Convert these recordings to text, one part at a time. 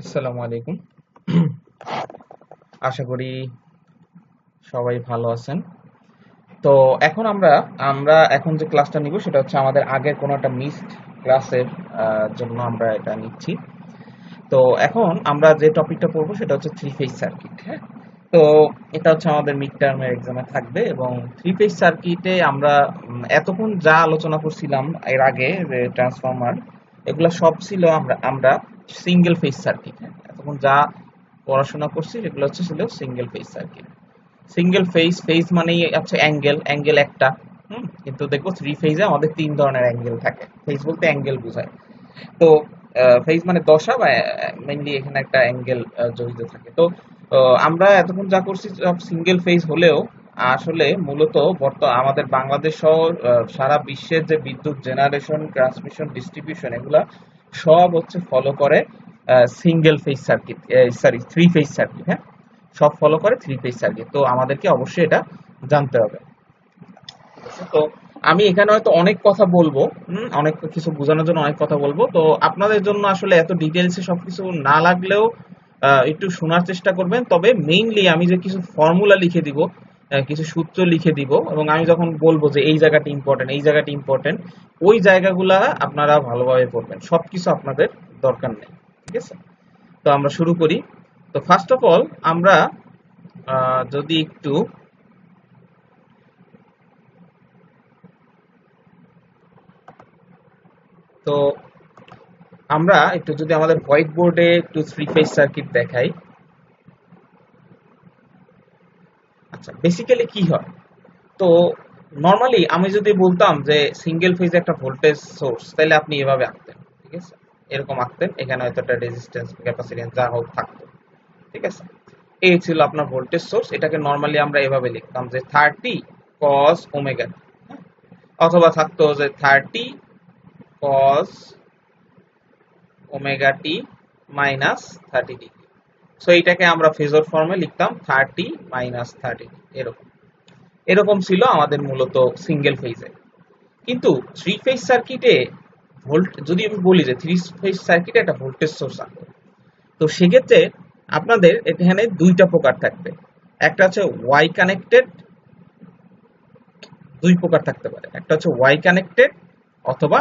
আসসালামু আলাইকুম। আশা করি সবাই ভালো আছেন। তো এখন আমরা আমরা এখন যে ক্লাসটা নিব সেটা হচ্ছে আমাদের আগের কোনো একটা মিসড ক্লাসের জন্য আমরা এটা নিচ্ছি। তো এখন আমরা যে টপিকটা পড়বো সেটা হচ্ছে থ্রি ফেজ সার্কিট। হ্যাঁ, তো এটা হচ্ছে আমাদের মিড টার্মের এক্সামে থাকবে এবং থ্রি ফেজ সার্কিটে আমরা এতক্ষণ যা আলোচনা করছিলাম এর আগে যে ট্রান্সফরমার, এগুলা সব ছিল আমরা আমরা সিঙ্গেল ফেজ সার্কিট। এতক্ষণ যা পড়াশোনা করছি সেগুলো ছিল single phase circuit. Single phase phase মানেই হচ্ছে অ্যাঙ্গেল, অ্যাঙ্গেল একটা। কিন্তু দেখবো থ্রি ফেজে আমাদের তিন ধরনের অ্যাঙ্গেল থাকে। ফেজ বলতে অ্যাঙ্গেল বোঝায়। তো ফেজ মানে দশা বা মেইনলি এখানে একটা অ্যাঙ্গেল জড়িত থাকে। তো আমরা এতক্ষণ যা করছি সব সিঙ্গেল ফেজ হলেও আসলে মূলত আমাদের বাংলাদেশ সহ সারা বিশ্বের যে বিদ্যুৎ জেনারেশন, ট্রান্সমিশন, ডিস্ট্রিবিউশন এগুলা সব হচ্ছে ফলো করে single phase circuit, sorry three phase circuit. হ্যাঁ, সব ফলো করে থ্রি ফেজ সার্কিট। তো আমাদেরকে অবশ্যই এটা জানতে হবে। ঠিক আছে? তো আমি এখানে হয়তো অনেক কথা বলবো, অনেক কিছু বোঝানোর জন্য অনেক কথা বলবো। তো আপনাদের জন্য আসলে এত ডিটেলসে সবকিছু না লাগলেও একটু শোনার চেষ্টা করবেন। তবে মেইনলি আমি যে কিছু ফর্মুলা লিখে দিব, কিছু সূত্র লিখে দিব, এবং আমি যখন বলবো যে এই জায়গাটা ইম্পর্টেন্ট, এই জায়গাটা ইম্পর্টেন্ট, ওই জায়গাগুলা আপনারা ভালোভাবে পড়বেন। সবকিছু আপনাদের দরকার নেই। ঠিক আছে? তো আমরা শুরু করি। তো ফার্স্ট অফ অল আমরা যদি একটু তো আমরা একটু যদি আমাদের হোয়াইট বোর্ডে একটু থ্রি ফেজ সার্কিট দেখাই। আচ্ছা, বেসিক্যালি কি হয়? তো নরমালি আমি যদি বলতাম যে সিঙ্গেল ফেজ একটা ভোল্টেজ সোর্স, তাহলে আপনি এভাবে আঁকতেন। ঠিক আছে? এরকম আঁকতেন, এখানে হয়তো একটা রেজিস্ট্যান্স, ক্যাপাসিট্যান্স যা হোক থাকতো। ঠিক আছে? এই ছিল আপনার ভোল্টেজ সোর্স। এটাকে নরমালি আমরা এভাবে লিখতাম যে 30 cos ওমেগা, অথবা থাকতো যে 30 cos omega t minus 30 degree. So এইটাকে আমরা ফেজর ফর্মে লিখতাম 30 মাইনাস 30, এরকম এরকম ছিল আমাদের মূলত সিঙ্গেল ফেজে। কিন্তু থ্রি ফেজ সার্কিটে যদি আমি বলি যে থ্রি ফেজ সার্কিটে একটা ভোল্টেজ সোর্স আছে, তো সেক্ষেত্রে আপনাদের এখানে দুইটা প্রকার থাকবে। একটা হচ্ছে ওয়াই কানেক্টেড, দুই প্রকার থাকতে পারে। একটা হচ্ছে ওয়াই কানেক্টেড অথবা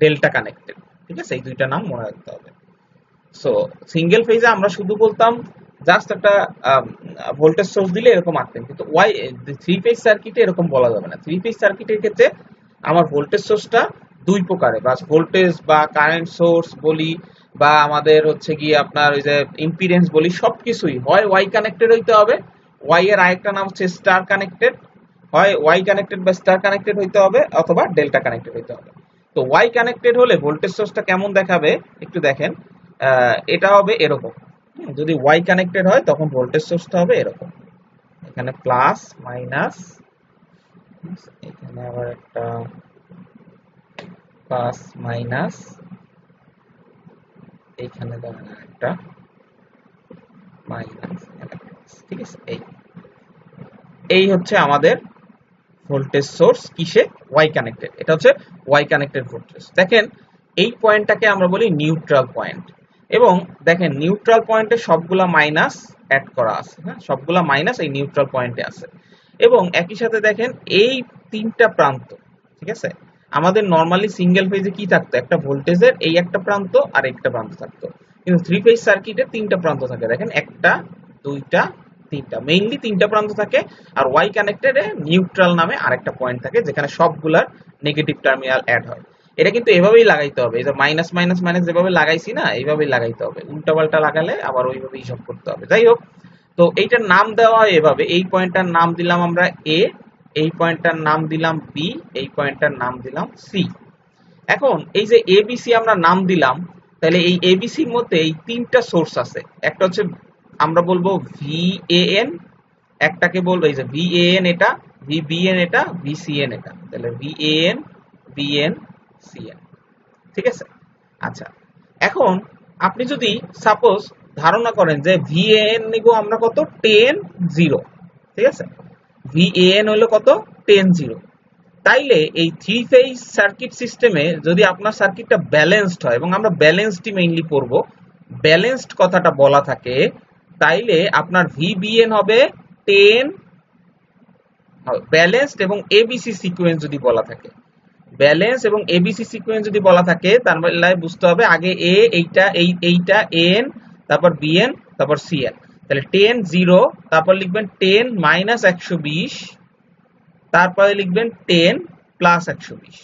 ডেল্টা কানেক্টেড। ঠিক আছে? এই দুইটা নাম মনে রাখতে হবে। সো সিঙ্গেল ফেজে আমরা শুধু বলতাম জাস্ট একটা ভোল্টেজ সোর্স দিলে এরকম আঁকতেন, কিন্তু ওয়াই থ্রি ফেজ সার্কিটে এরকম বলা যাবে না। থ্রি ফেজ সার্কিটের ক্ষেত্রে আমার ভোল্টেজ সোর্সটা দুই প্রকারে, বা ভোল্টেজ বা কারেন্ট সোর্স বলি, বা আমাদের হচ্ছে কি আপনার ওই যে ইম্পিডেন্স বলি, সবকিছুই হয় ওয়াই কানেক্টেড হইতে হবে। ওয়াই এর আরেকটা নাম হচ্ছে স্টার কানেক্টেড। হয় ওয়াই কানেক্টেড বা স্টার কানেক্টেড হইতে হবে, অথবা ডেল্টা কানেক্টেড হইতে হবে। তো ওয়াই কানেক্টেড হলে ভোল্টেজ সোর্সটা কেমন দেখাবে একটু দেখেন। এটা হবে এরকম। যদি ওয়াই কানেক্টেড হয় তখন ভোল্টেজ সোর্সটা হবে এরকম, এখানে প্লাস মাইনাস, এখানে আবার একটা প্লাস মাইনাস, এইখানে ধরেন একটা মাইনাস। ঠিক আছে? এই এই হচ্ছে আমাদের ভোল্টেজ সোর্স কিসে? Y connected. এটা হচ্ছে ওয়াই কানেক্টেড ভোল্টেজ। দেখেন এই পয়েন্টটাকে আমরা বলি নিউট্রাল পয়েন্ট। এবং দেখেন নিউট্রাল পয়েন্টে সবগুলা মাইনাস অ্যাড করা আছে। হ্যাঁ, সবগুলা মাইনাস এই নিউট্রাল পয়েন্টে আছে। এবং একই সাথে দেখেন এই তিনটা প্রান্ত। ঠিক আছে? আমাদের নরমালি সিঙ্গেল ফেজে কি থাকতো? একটা ভোল্টেজের এই একটা প্রান্ত আর একটা প্রান্ত থাকতো। কিন্তু থ্রি ফেজ সার্কিটে তিনটা প্রান্ত থাকে। দেখেন একটা, দুইটা, তিনটা, মেইনলি তিনটা প্রান্ত থাকে। আর ওয়াই কানেক্টেডে নিউট্রাল নামে আরেকটা পয়েন্ট থাকে যেখানে সবগুলার নেগেটিভ টার্মিনাল অ্যাড হয়। এটা কিন্তু এভাবেই লাগাইতে হবে, এই যে মাইনাস মাইনাস মাইনাস যেভাবে লাগাইছি না, এইভাবেই লাগাইতে হবে। উল্টাপাল্টা লাগালে আবার ওইভাবে হিসাব করতে হবে। যাই হোক, তো এইটার নাম দেওয়া হয় এভাবে। এই পয়েন্টটার নাম দিলাম আমরা এ, এই পয়েন্টটার নাম দিলাম বি, এই পয়েন্টটার নাম দিলাম সি। এখন এই যে এবিসি আমরা নাম দিলাম, তাহলে এই এবিসির মধ্যে এই তিনটা সোর্স আছে। একটা হচ্ছে আমরা বলবো ভিএএন, একটাকে বলবো এই যে ভিএএন এটা, ভিবিএন এটা, ভিসিএন এটা। তাহলে ভিএএন, বিএন, সিএন। ঠিক আছে? আচ্ছা, এখন আপনি যদি সাপোজ ধারণা করেন যে ভিএএন নিব আমরা কত? 10 0। ঠিক আছে? ভিএএন হলো কত? 10 0। তাইলে এই থ্রি ফেজ সার্কিট সিস্টেমে যদি আপনার সার্কিটটা ব্যালেন্সড হয়, এবং আমরা ব্যালেন্সডই মেইনলি পড়বো, ব্যালেন্সড কথাটা বলা থাকে, তাইলে আপনার VBN হবে 10 ব্যালেন্সড এবং এবিসি সিকোয়েন্স যদি বলা থাকে, ব্যালেন্স এবং এবিসি সিকোয়েন্স যদি বলা থাকে, তার মানে বুঝতে হবে আগে এ এইটা এন, তারপর বিএন, তারপর সিএন। তাহলে 10 0, তারপর লিখবেন 10 মাইনাস 120, তারপরে লিখবেন 10 প্লাস 120।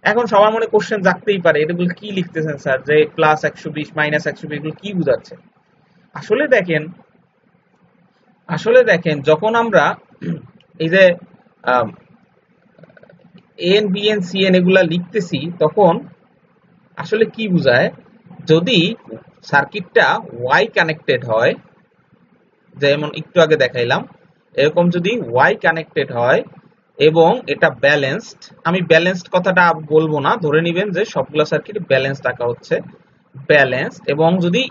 এখন সবার মনে কোশ্চেন জাগতেই পারে, এগুলো কি লিখতেছেন স্যার, যে প্লাস 120 মাইনাস 120 এগুলো কি বোঝাচ্ছে? আসলে দেখেন যখন আমরা এই যে এন বিএন সিএন এগুলা লিখতেছি, তখন আসলে কি বোঝায়, যদি সার্কিটটা ওয়াই কানেক্টেড হয়, যেমন একটু আগে দেখাইলাম, এরকম যদি ওয়াই কানেক্টেড হয় এবং এটা ব্যালেন্সড, আমি ব্যালেন্সড কথাটা বলবো না, ধরে নিবেন যে সবগুলো সার্কিট ব্যালেন্সড রাখা হচ্ছে, ব্যালেন্সড, এবং যদি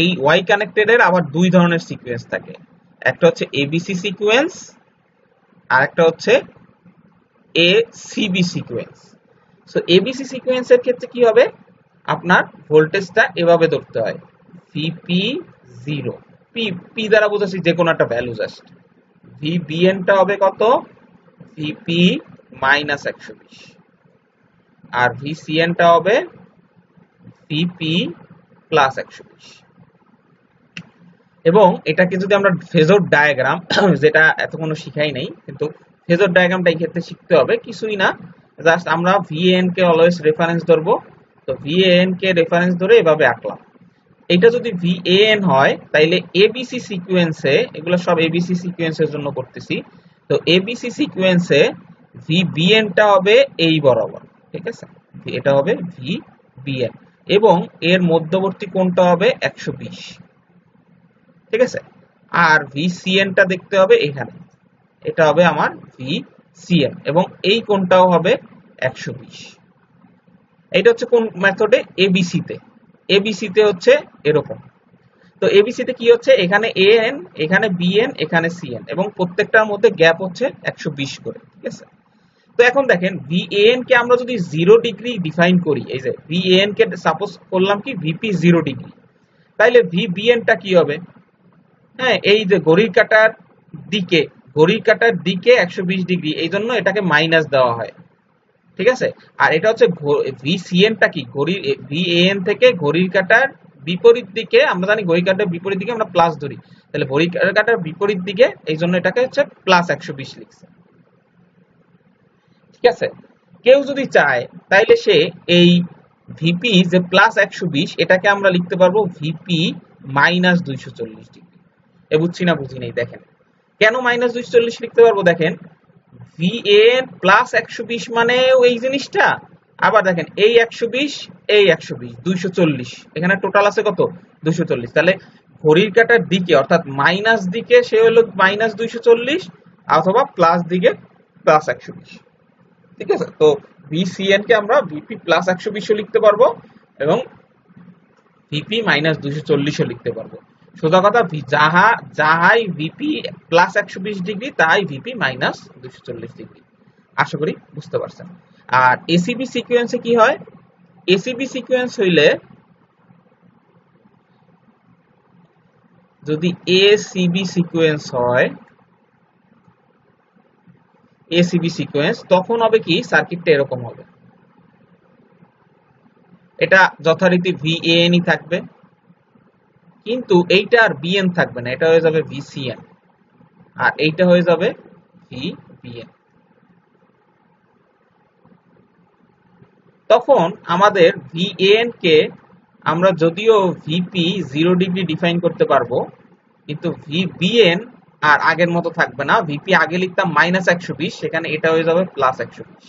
এই ওয়াই কানেক্টেড এর আবার দুই ধরনের সিকোয়েন্স থাকে, একটা হচ্ছে এবিসি সিকোয়েন্স আর একটা হচ্ছে এসিবি সিকোয়েন্স। সো এবিসি সিকোয়েন্সের ক্ষেত্রে কি হবে, আপনার ভোল্টেজটা এভাবে ধরতে হয়, ভিপি 0, পি দ্বারা বোঝাচ্ছি যে কোনো একটা ভ্যালু জাস্ট, ভিবিএন টা হবে কত, ভিপি মাইনাস 120, আর ভিসিএন টা হবে ভিপি প্লাস 120। এবং এটাকে যদি আমরা ফেজর ডায়াগ্রাম, যেটা এতক্ষণ শিখাই নাই, কিন্তু ফেজর ডায়াগ্রামটা এই ক্ষেত্রে শিখতে হবে, কিছুই না, জাস্ট আমরা ভিএন কে অলওয়েজ রেফারেন্স ধরবো। তো ভিএন কে রেফারেন্স ধরে এভাবে আঁকলাম। এটা যদি ভিএন হয়, তাইলে এবিসি সিকোয়েন্সে, এগুলো সব এবিসি সিকোয়েন্সের জন্য করতেছি, তো এবিসি সিকোয়েন্সে ভিবিএন টা হবে এই বরাবর, ঠিক আছে, এটা হবে ভিবিএন, এবং এর মধ্যবর্তী কোণটা হবে 120, ঠিক আছে, আর ভিসিএন টা দেখতে হবে এখানে, এটা হবে আমার ভিসিএন, এবং এই কোণটাও হবে 120। এইটা হচ্ছে কোন মেথডে, এবিসি তে, এবিসি তে হচ্ছে এরকম। তো এবিসি তে কি হচ্ছে, এখানে এএন, এখানে বিএন, এখানে সিএন, এবং প্রত্যেকটার মধ্যে গ্যাপ হচ্ছে 120 করে, ঠিক আছে। তো এখন দেখেন ভিএন কে আমরা যদি 0 ডিগ্রি ডিফাইন করি, এই যে ভিএন কে সাপোজ করলাম কি ভিপি 0 ডিগ্রি, তাইলে ভিবিএন টা কি হবে, হ্যাঁ, এই যে ঘড়ির কাঁটার দিকে 120 ডিগ্রি, এই জন্য এটাকে মাইনাস দেওয়া হয়, ঠিক আছে। আর এটা হচ্ছে ভিসিএন টা কি, ভিএন থেকে ঘড়ির কাঁটার বিপরীত দিকে, আমরা জানি ঘড়ির কাঁটার বিপরীত দিকে আমরা প্লাস ধরি, তাহলে ঘড়ির কাঁটার বিপরীত দিকে, এই জন্য এটাকে হচ্ছে প্লাস 120 লিখছে, ঠিক আছে। কেউ যদি চায় তাইলে সে এই ভিপি যে প্লাস 120, এটাকে আমরা লিখতে পারবো ভিপি মাইনাস 240 ডিগ্রি। এ বুঝছি না বুঝি নেই, দেখেন কেন মাইনাস 240 লিখতে পারবো, দেখেন ভিএন প্লাস 120 মানে এই জিনিসটা, আবার দেখেন এই 120, এই 120, 240, এখানে টোটাল আছে কত, 240, তাহলে ঘড়ির কাঁটার দিকে অর্থাৎ মাইনাস দিকে সে হলো মাইনাস 240, অথবা প্লাস দিকে প্লাস 120, ঠিক আছে। তো ভিসিএন কে আমরা ভিপি প্লাস 120 লিখতে পারবো, এবং ভিপি মাইনাস 240 লিখতে পারবো। সোজা কথা, যাহাই ভিপি প্লাস 120 ডিগ্রি, তাই ভিপি মাইনাস 240 ডিগ্রি। আশা করি বুঝতে পারছেন। আর এসিবি সিকোয়েন্সে কি হয়, এসিবি সিকোয়েন্স হইলে, যদি এসিবি সিকোয়েন্স হয়, এসিবি সিকোয়েন্স, তখন হবে কি, সার্কিটটা এরকম হবে, এটা যথারীতি ভিএএন থাকবে, কিন্তু এইটা আর বিএন থাকবে না, এটা হয়ে যাবে ভিসিএন, আর এইটা হয়ে যাবে ভিবিএন। তখন আমাদের ভিএন কে আমরা যদিও ভিপি 0 ডিগ্রি ডিফাইন করতে পারবো, কিন্তু ভিবিএন আর আগের মতো থাকবে না, ভিপি আগে লিখতাম মাইনাস 120, সেখানে এটা হয়ে যাবে প্লাস 120,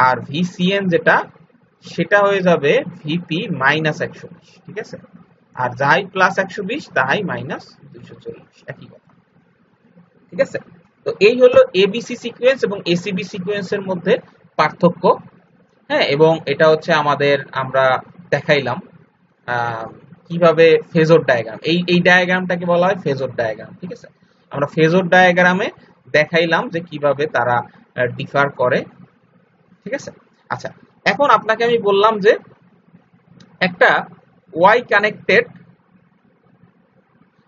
আর ভিসিএন যেটা, সেটা হয়ে যাবে ভিপি মাইনাস 120, ঠিক আছে। আর যাই প্লাস 120 তাই মাইনাস 240, একই কথা, ঠিক আছে। তো এই হলো এবিসি সিকোয়েন্স এবং এসিবি সিকোয়েন্সের মধ্যে পার্থক্য, হ্যাঁ। এবং এটা হচ্ছে আমাদের, আমরা দেখাইলাম কিভাবে ফেজর ডায়াগ্রাম, এই ডায়াগ্রামটাকে বলা হয় ফেজর ডায়াগ্রাম, ঠিক আছে। আমরা ফেজর ডায়াগ্রামে দেখাইলাম যে কিভাবে তারা ডিফার করে, ঠিক আছে। আচ্ছা, এখন আপনাকে আমি বললাম যে একটা ওয়াই কানেক্টেড।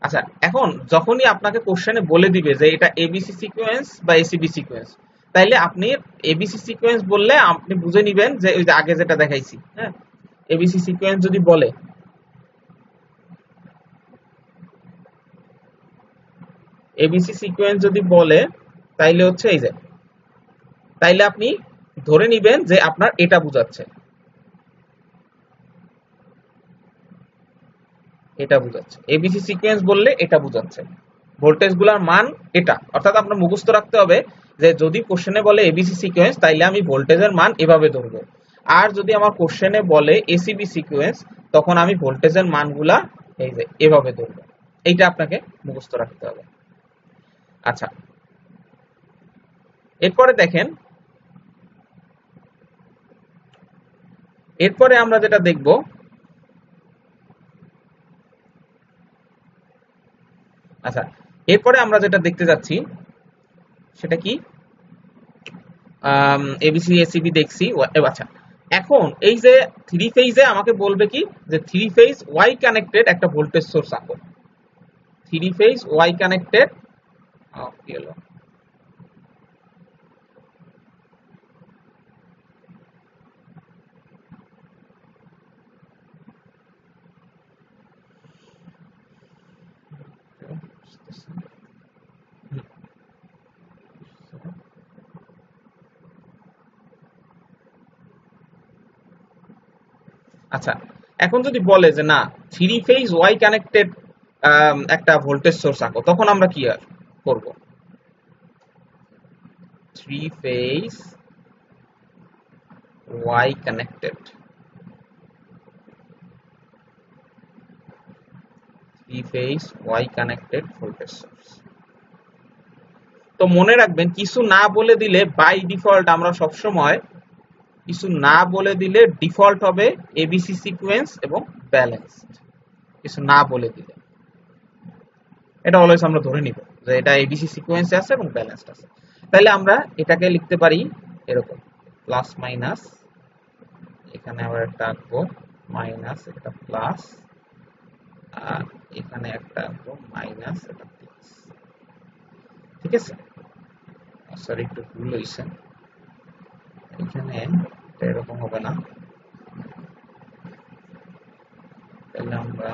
আচ্ছা, এখন যখনই আপনাকে কোশ্চেনে বলে দিবে যে এটা এবিসি সিকোয়েন্স বা এসিবি সিকোয়েন্স, তাইলে আপনি এবিসি সিকোয়েন্স বললে আপনি বুঝে নিবেন যে ওই যে আগে যেটা দেখাইছি, হ্যাঁ, এবিসি সিকোয়েন্স যদি বলে, এবিসি সিকোয়েন্স যদি বলে তাইলে হচ্ছে এই যে, তাইলে আপনি ধরে নিবেন যে আপনার এটা বুঝাচ্ছে, এটা বুঝাচ্ছে এবিসি সিকোয়েন্স বললে এটা বুঝাচ্ছে ভোল্টেজ গুলার মান এটা। অর্থাৎ আপনার মুখস্থ রাখতে হবে যে যদি কোশ্চেনে বলে এবিসি সিকোয়েন্স তাইলে আমি ভোল্টেজের মান এভাবে ধরবো, আর যদি আমার কোশ্চেনে বলে এসিবি সিকোয়েন্স তখন আমি ভোল্টেজের মানগুলা এই যে এভাবে ধরবো। এইটা আপনাকে মুখস্থ রাখতে হবে। আচ্ছা, এরপরে দেখেন, এরপরে আমরা যেটা দেখব, আচ্ছা এরপরে আমরা যেটা দেখতে যাচ্ছি সেটা কি, এবিসি এসিবি দেখছি। আচ্ছা, এখন এই যে থ্রি ফেজে আমাকে বলবে কি যে থ্রি ফেজ ওয়াই কানেক্টেড একটা ভোল্টেজ সোর্স আঁকো, থ্রি ফেজ ওয়াই কানেক্টেড, কি হলো, আচ্ছা এখন যদি বলে যে না থ্রি ফেজ ওয়াই কানেক্টেড একটা ভোল্টেজ সোর্স আঁকো, তখন আমরা কি করব, three phase Y connected, three phase Y connected voltage source. তো মনে রাখবেন কিছু না বলে দিলে বাই ডিফল্ট আমরা সবসময় কিছু না বলে দিলে ডিফল্ট হবে এবিসি সিকোয়েন্স এবং ব্যালেন্সড, কিছু না বলে দিলে এটা অলওয়েজ আমরা ধরে নিব যে এটা এবিসি সিকোয়েন্সে আছে এবং ব্যালেন্সড আছে। তাহলে আমরা এটাকে লিখতে পারি এরকম প্লাস মাইনাস, এখানে আবার একটা আঁকবো মাইনাস, এটা প্লাস, আর এখানে একটা আঁকবো মাইনাস, এটা প্লাস, ঠিক আছে। সরি একটু ভুল হয়েছে, এখানে এরকম হবে না, তাহলে আমরা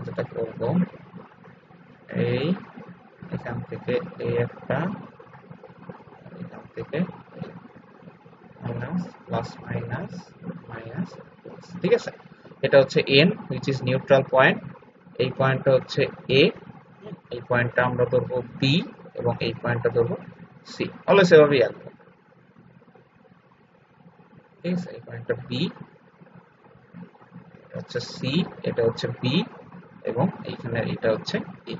যেটা করব এই এখান থেকে এই একটা, এখান থেকে minus plus minus minus plus, ঠিক আছে। এটা হচ্ছে N which is neutral point, এই পয়েন্টটা হচ্ছে এ, এই পয়েন্টটা আমরা ধরবো বি এবং এই পয়েন্টটা ধরবো সি, অলওয়েজ এভাবেই আসবে, ঠিক আছে। এই পয়েন্টটা বি, হচ্ছে সি, এটা হচ্ছে বি এবং এইখানে এটা হচ্ছে এ।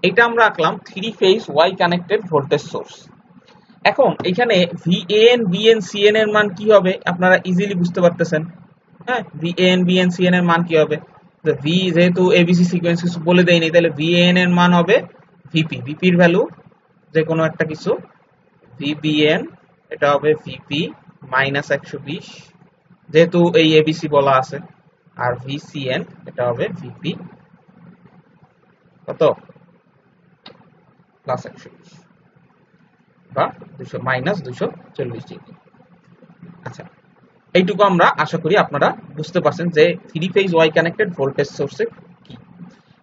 এটা আমরা আঁকলাম three phase Y connected voltage source. এখন এখানে ভিএন বিএন সিএন এর মান কি হবে আপনারা ইজিলি বুঝতে পারতেছেন, হ্যাঁ, ভিএন বিএন সিএন এর মান কি হবে, ভি যেহেতু এবিসি সিকোয়েন্স কিছু বলে দেয়নি তাহলে ভিএন এর মান হবে ভিপি, ভিপির ভ্যালু যে কোনো একটা কিছু, ভিবিএন এটা হবে ভিপি মাইনাস 120 যেহেতু এই এবিসি বলা আছে, আর ভিসিএন এটা হবে ভিপি কত প্লাস 120 বা 200 মাইনাস 240 ডিগ্রি। আচ্ছা, এইটুকু আমরা আশা করি আপনারা বুঝতে পারছেন যে three phase Y connected voltage সোর্সে কি।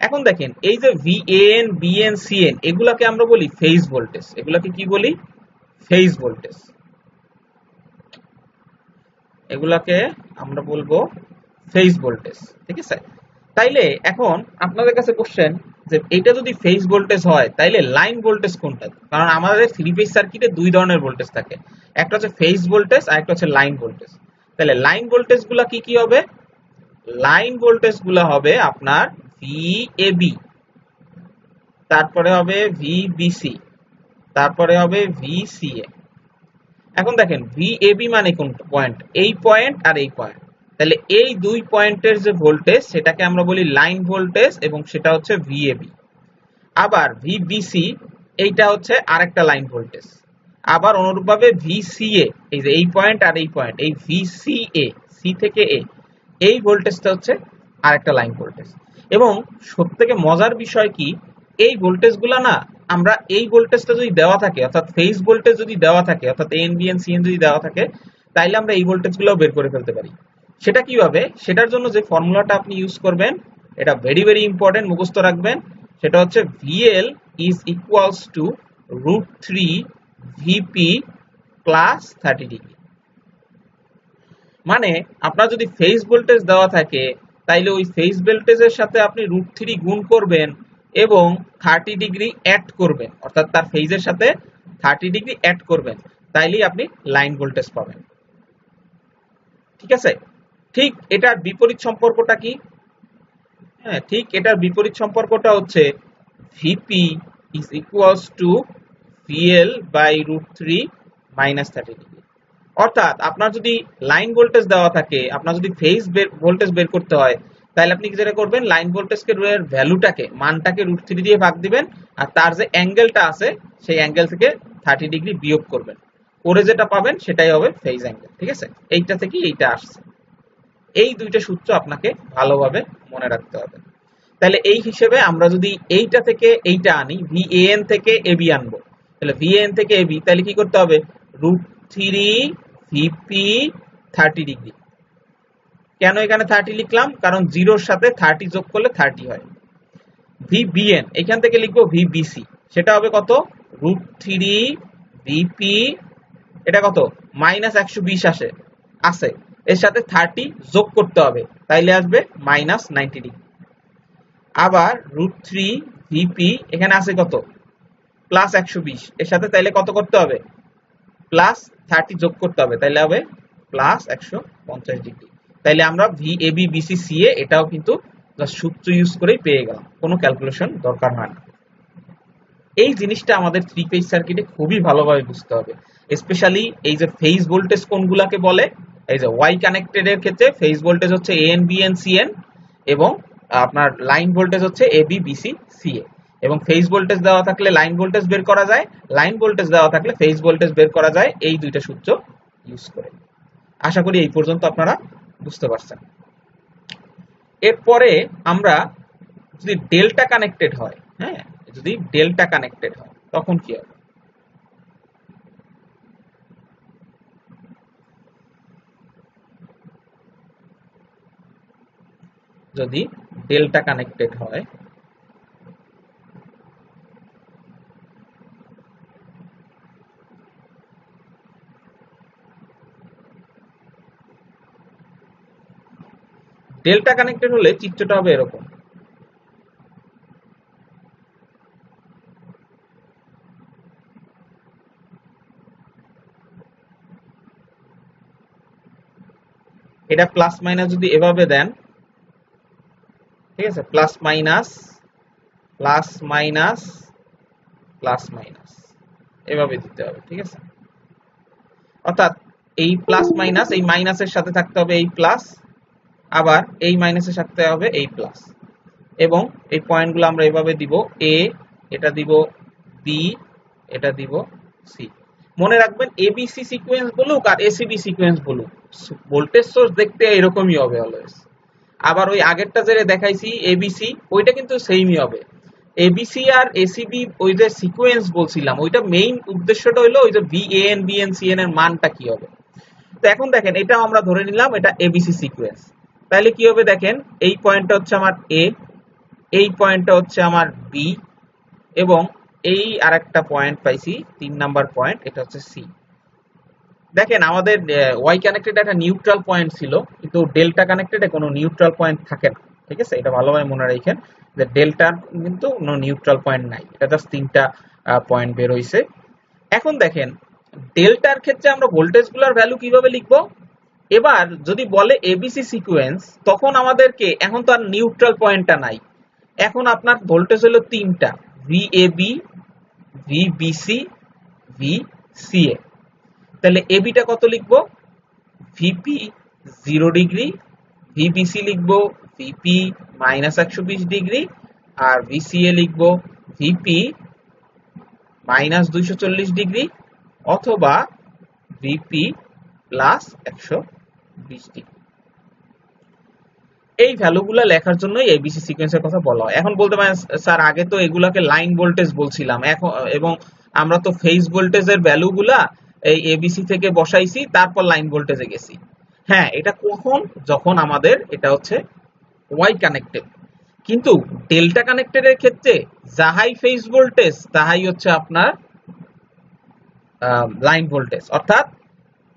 এখন দেখেন এই যে ভিএন বিএন সিএন এগুলাকে আমরা বলি ফেজ ভোল্টেজ, এগুলাকে কি বলি, ফেজ ভোল্টেজ, এগুলাকে আমরা বলবো ফেজ ভোল্টেজ, ঠিক আছে। তাইলে এখন আপনাদের কাছে কোশ্চেন যে এটা যদি ফেজ ভোল্টেজ হয় তাইলে লাইন ভোল্টেজ কোনটা, কারণ আমাদের থ্রি ফেজ সার্কিটে দুই ধরনের ভোল্টেজ থাকে, একটা হচ্ছে ফেজ ভোল্টেজ আর একটা হচ্ছে লাইন ভোল্টেজ। তাহলে লাইন ভোল্টেজ গুলা কি কি হবে, লাইন ভোল্টেজ গুলা হবে আপনার ভিএবি, তারপরে হবে ভিবিসি, তারপরে হবে ভিসিএ। এখন দেখেন ভিএবি মানে কোন পয়েন্ট, এই পয়েন্ট আর এই পয়েন্ট, তাহলে এই দুই পয়েন্টের যে ভোল্টেজ সেটাকে আমরা বলি লাইন ভোল্টেজ এবং সেটা হচ্ছে ভিএবি। আবার ভিবিসি এইটা হচ্ছে আরেকটা লাইন ভোল্টেজ। আবার অনুরূপভাবে ভিসিএ এই যে এই পয়েন্ট আর এই পয়েন্ট, এই ভিসিএ সি থেকে এ এই ভোল্টেজটা হচ্ছে আরেকটা লাইন ভোল্টেজ। এবং সবথেকে মজার বিষয় কি, এই ভোল্টেজগুলো না, আমরা এই ভোল্টেজটা যদি দেওয়া থাকে, অর্থাৎ ফেজ ভোল্টেজ যদি দেওয়া থাকে, অর্থাৎ N B N C N যদি দেওয়া থাকে, তাইলে আমরা এই ভোল্টেজগুলো বের করে ফেলতে পারি। সেটা কিভাবে? সেটার জন্য যে ফর্মুলাটা আপনি ইউজ করবেন, এটা ভেরি ভেরি ইম্পর্টেন্ট, মুখস্থ রাখবেন। সেটা হচ্ছে VL is equals two √3 VP plus 30 degree. মানে আপনার যদি ফেজ ভোল্টেজ দেওয়া থাকে, তাইলে ওই ফেজ ভোল্টেজের সাথে আপনি √3 গুণ করবেন এবং 30 ডিগ্রি অ্যাড করবেন, অর্থাৎ তার ফেজের সাথে 30 ডিগ্রি অ্যাড করবেন, তাইলেই আপনি লাইন ভোল্টেজ পাবেন। ঠিক আছে? ঠিক এটার বিপরীত সম্পর্কটা কি? হ্যাঁ, ঠিক এটার বিপরীত সম্পর্কটা হচ্ছে VP is equals to VL by √3 minus 30 degree. অর্থাৎ আপনার যদি লাইন ভোল্টেজ দেওয়া থাকে, আপনার যদি ফেজ ভোল্টেজ বের করতে হয়, তাহলে আপনি যেটা করবেন, লাইন ভোল্টেজকে এর ভ্যালুটাকে, মানটাকে √3 দিয়ে ভাগ দিবেন, আর তার যে অ্যাঙ্গেলটা আছে সেই অ্যাঙ্গেল থেকে 30 ডিগ্রি বিয়োগ করবেন, করে যেটা পাবেন সেটাই হবে ফেজ অ্যাঙ্গেল। ঠিক আছে? এইটা থেকে এইটা আসছে। এই দুইটা সূত্র আপনাকে ভালোভাবে মনে রাখতে হবে। তাহলে এই হিসেবে আমরা যদি এইটা থেকে এইটা আনি, VAN থেকে AB আনবো, তাহলে VAN থেকে AB, তাহলে কি করতে হবে? √3 VP 30 ডিগ্রি। কেন এখানে 30 লিখলাম? কারণ 0-র সাথে 30 যোগ করলে 30 হয়। VBN এখান থেকে লিখবো VBC, সেটা হবে কত? √3 VP, এটা কত? -120 আছে, এর সাথে 30 যোগ করতে হবে, তাইলে আসবে -90 ডিগ্রি। আবার √3 VP এখানে আছে কত? +120, এর সাথে তাইলে কত করতে হবে? +30 যোগ করতে হবে, তাইলে হবে +150 ডিগ্রি। তাইলে আমরা VAB BC CA এটাও কিন্তু সূত্র ইউজ করেই পেয়ে গেলাম, কোনো ক্যালকুলেশন দরকার হয় না। এই জিনিসটা আমাদের থ্রি ফেজ সার্কিটে খুবই ভালোভাবে বুঝতে হবে। স্পেশালি এই যে ফেজ ভোল্টেজ কোনগুলাকে বলে, এই যে ওয়াই কানেক্টেড এর ক্ষেত্রে ফেজ ভোল্টেজ হচ্ছে AN BN CN, এবং আপনার লাইন ভোল্টেজ হচ্ছে AB BC CA। এবং ফেজ ভোল্টেজ দেওয়া থাকলে লাইন ভোল্টেজ বের করা যায়, লাইন ভোল্টেজ দেওয়া থাকলে ফেজ ভোল্টেজ বের করা যায়, এই দুইটা সূত্র ইউজ করে। আশা করি এই পর্যন্ত আপনারা বুঝতে পারছেন। এরপরে আমরা যদি ডেল্টা কানেক্টেড হয়, হ্যাঁ, যদি ডেল্টা কানেক্টেড হয় তখন কি হবে? যদি ডেল্টা কানেক্টেড হয়, ডেল্টা কানেক্টেড হলে চিত্রটা হবে এরকম। এটা প্লাস মাইনাস যদি এভাবে দেন, ঠিক আছে, plus minus plus minus plus minus এভাবে দিতে হবে। ঠিক আছে? অর্থাৎ এই প্লাস মাইনাস, এই মাইনাসের সাথে থাকতে হবে এই প্লাস, আবার এই মাইনাসের সাথে হবে এই প্লাস, এবং এই পয়েন্টগুলো আমরা এভাবে দিব, এ, এটা দিব বি, এটা দিব সি। মনে রাখবেন এবিসি সিকোয়েন্স বলুক আর এসিবি সিকোয়েন্স বলুক, ভোল্টেজ সোর্স দেখতে এরকমই হবে অলওয়েজ। আবার ওই আগেরটা যেটা দেখাইছি এবিসি, ওইটা কিন্তু সেমই হবে। এবিসি আর এসিবি ওই যে সিকোয়েন্স বলছিলাম, ওইটা মেইন উদ্দেশ্যটা হলো ওই যে VAN BN CN এর মানটা কি হবে। তো এখন দেখেন, এটা আমরা ধরে নিলাম এটা এবিসি সিকোয়েন্স, তাহলে কি হবে দেখেন, এই পয়েন্টটা হচ্ছে আমার এ, এই পয়েন্টটা হচ্ছে আমার বি, এবং এই আরেকটা পয়েন্ট পাইছি 3 নাম্বার পয়েন্ট, এটা হচ্ছে সি। দেখেন আমাদের ওয়াই কানেক্টেড একটা নিউট্রাল পয়েন্ট ছিল, কিন্তু ডেল্টা কানেক্টেডে কোনো নিউট্রাল পয়েন্ট থাকে না। ঠিক আছে? এটা ভালোভাবে মনে রাখেন যে ডেল্টার কিন্তু কোনো নিউট্রাল পয়েন্ট নাই, এটা জাস্ট 3টা পয়েন্ট বের হইছে। এখন দেখেন ডেল্টার ক্ষেত্রে আমরা ভোল্টেজগুলোর ভ্যালু কিভাবে লিখবো? এবার যদি বলে এবিসি সিকোয়েন্স, তখন আমাদেরকে, এখন তো আর নিউট্রাল পয়েন্টটা নাই, এখন আপনার ভোল্টেজ হলো 3টা, VAB VBC VCA। তাহলে এবিটা কত লিখবো? VP 0 ডিগ্রি, VBC লিখবো VP -120 ডিগ্রি, আর VCA লিখবো VP -240 ডিগ্রি, অথবা VP +120 ডিগ্রি। এই ভ্যালুগুলো লেখার জন্যই এবিসি সিকোয়েন্সের কথা বলা হয়। এখন বলতে পারেন স্যার আগে তো এগুলাকে লাইন ভোল্টেজ বলছিলাম, এখন এবং আমরা তো ফেজ ভোল্টেজের ভ্যালুগুলা এই এবিসি থেকে বসাইছি, তারপর লাইন ভোল্টেজে গেছি। হ্যাঁ, এটা কখন, যখন আমাদের এটা হচ্ছে ওয়াই কানেক্টেড। কিন্তু ডেল্টা কানেক্টেডের ক্ষেত্রে যাহাই ফেজ ভোল্টেজ তাহাই হচ্ছে আপনার লাইন ভোল্টেজ। অর্থাৎ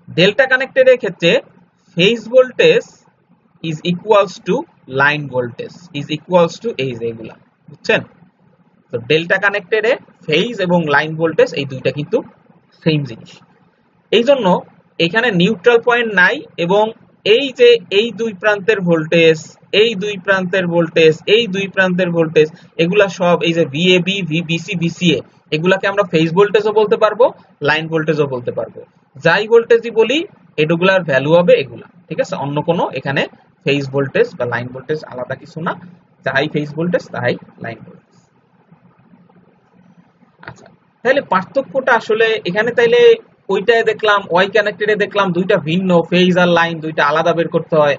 ডেল্টা কানেক্টেডের ক্ষেত্রে phase voltage is equals to line voltage is equals to এই যে এগুলা, বুঝছেন? তো ডেল্টা কানেক্টেডে ফেজ এবং লাইন ভোল্টেজ এই দুইটা কিন্তু সেম জিনিস। এই জন্য এখানে নিউট্রাল পয়েন্ট নাই, এবং এই যে এই দুই প্রান্তের ভোল্টেজ, এই দুই প্রান্তের ভোল্টেজ, এই দুই প্রান্তের ভোল্টেজ, এগুলা সব এই যে ভিএবি, ভিবিসি, ভিসিএ, এগুলাকে আমরা ফেজ ভোল্টেজও বলতে পারবো, লাইন ভোল্টেজও বলতে পারবো। যাই ভোল্টেজই বলি এগুলার ভ্যালু হবে এগুলা, ঠিক আছে? অন্য কোনো এখানে ফেজ ভোল্টেজ বা লাইন ভোল্টেজ আলাদা কিছু না, যাই ফেজ ভোল্টেজ তাই লাইন ভোল্টেজ। আচ্ছা, তাহলে পার্থক্যটা আসলে এখানে, তাইলে ওইটায় দেখলাম ওয়াই কানেক্টেডে দেখলাম দুইটা ভিন্ন ফেজ আর লাইন, দুইটা আলাদা বের করতে হয়।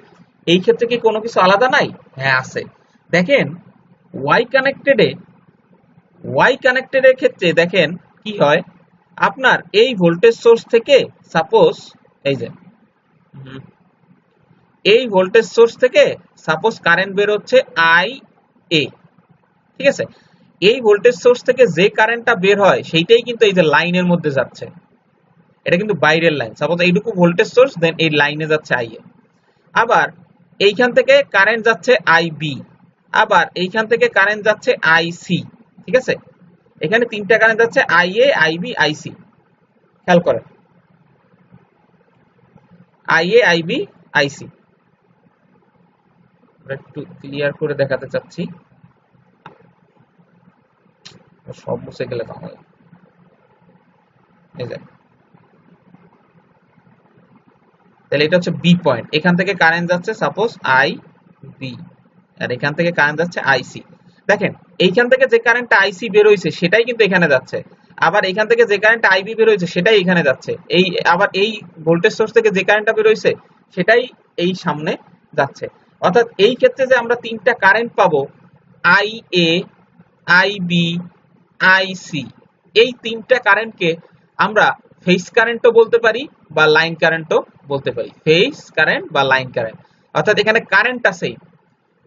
এই ক্ষেত্রে কি কোনো কিছু আলাদা নাই? হ্যাঁ আছে। দেখেন ওয়াই কানেক্টেডের ক্ষেত্রে দেখেন কি হয়, আপনার এই ভোল্টেজ সোর্স থেকে সাপোজ এই যে এই ভোল্টেজ সোর্স থেকে সাপোজ কারেন্ট বের হচ্ছে আই এ, ঠিক আছে? এই ভোল্টেজ সোর্স থেকে যে কারেন্টটা বের হয় সেইটাই কিন্তু এই যে লাইনের মধ্যে যাচ্ছে, এটা কিন্তু বাইরের লাইন। সাপোজ এইটুকু ভোল্টেজ সোর্স, দেন এই লাইনে যাচ্ছে আই এ। আবার এইখান থেকে কারেন্ট যাচ্ছে আই বি, আবার এইখান থেকে কারেন্ট যাচ্ছে আই সি, ঠিক আছে? এখানে তিনটা কারেন্ট যাচ্ছে I A, I B, I C. খেয়াল করেন, I A, I B, I C. একটু ক্লিয়ার করে দেখাতে চাচ্ছি, সব মুছে গেলে তাহলে এই যে, তাহলে এটা হচ্ছে বি পয়েন্ট। এখান থেকে কারেন্ট যাচ্ছে সাপোজ আই বি, আর এখান থেকে কারেন্ট যাচ্ছে আইসি। দেখেন এইখান থেকে যে কারেন্টটা আইসি বের হইছে সেটাই কিন্তু এখানে যাচ্ছে, আবার এখান থেকে যে কারেন্টটা আইবি বের হইছে সেটাই এখানে যাচ্ছে, এই আবার এই ভোল্টেজ সোর্স থেকে যে কারেন্টটা বের হইছে সেটাই এই সামনে যাচ্ছে। অর্থাৎ এই ক্ষেত্রে যে আমরা তিনটা কারেন্ট পাবো, I A, I B, I C, এই তিনটা কারেন্টকে আমরা ফেজ কারেন্টও বলতে পারি বা লাইন কারেন্টও বলতে পারি, ফেজ কারেন্ট বা লাইন কারেন্ট। অর্থাৎ এখানে কারেন্টটা সেম।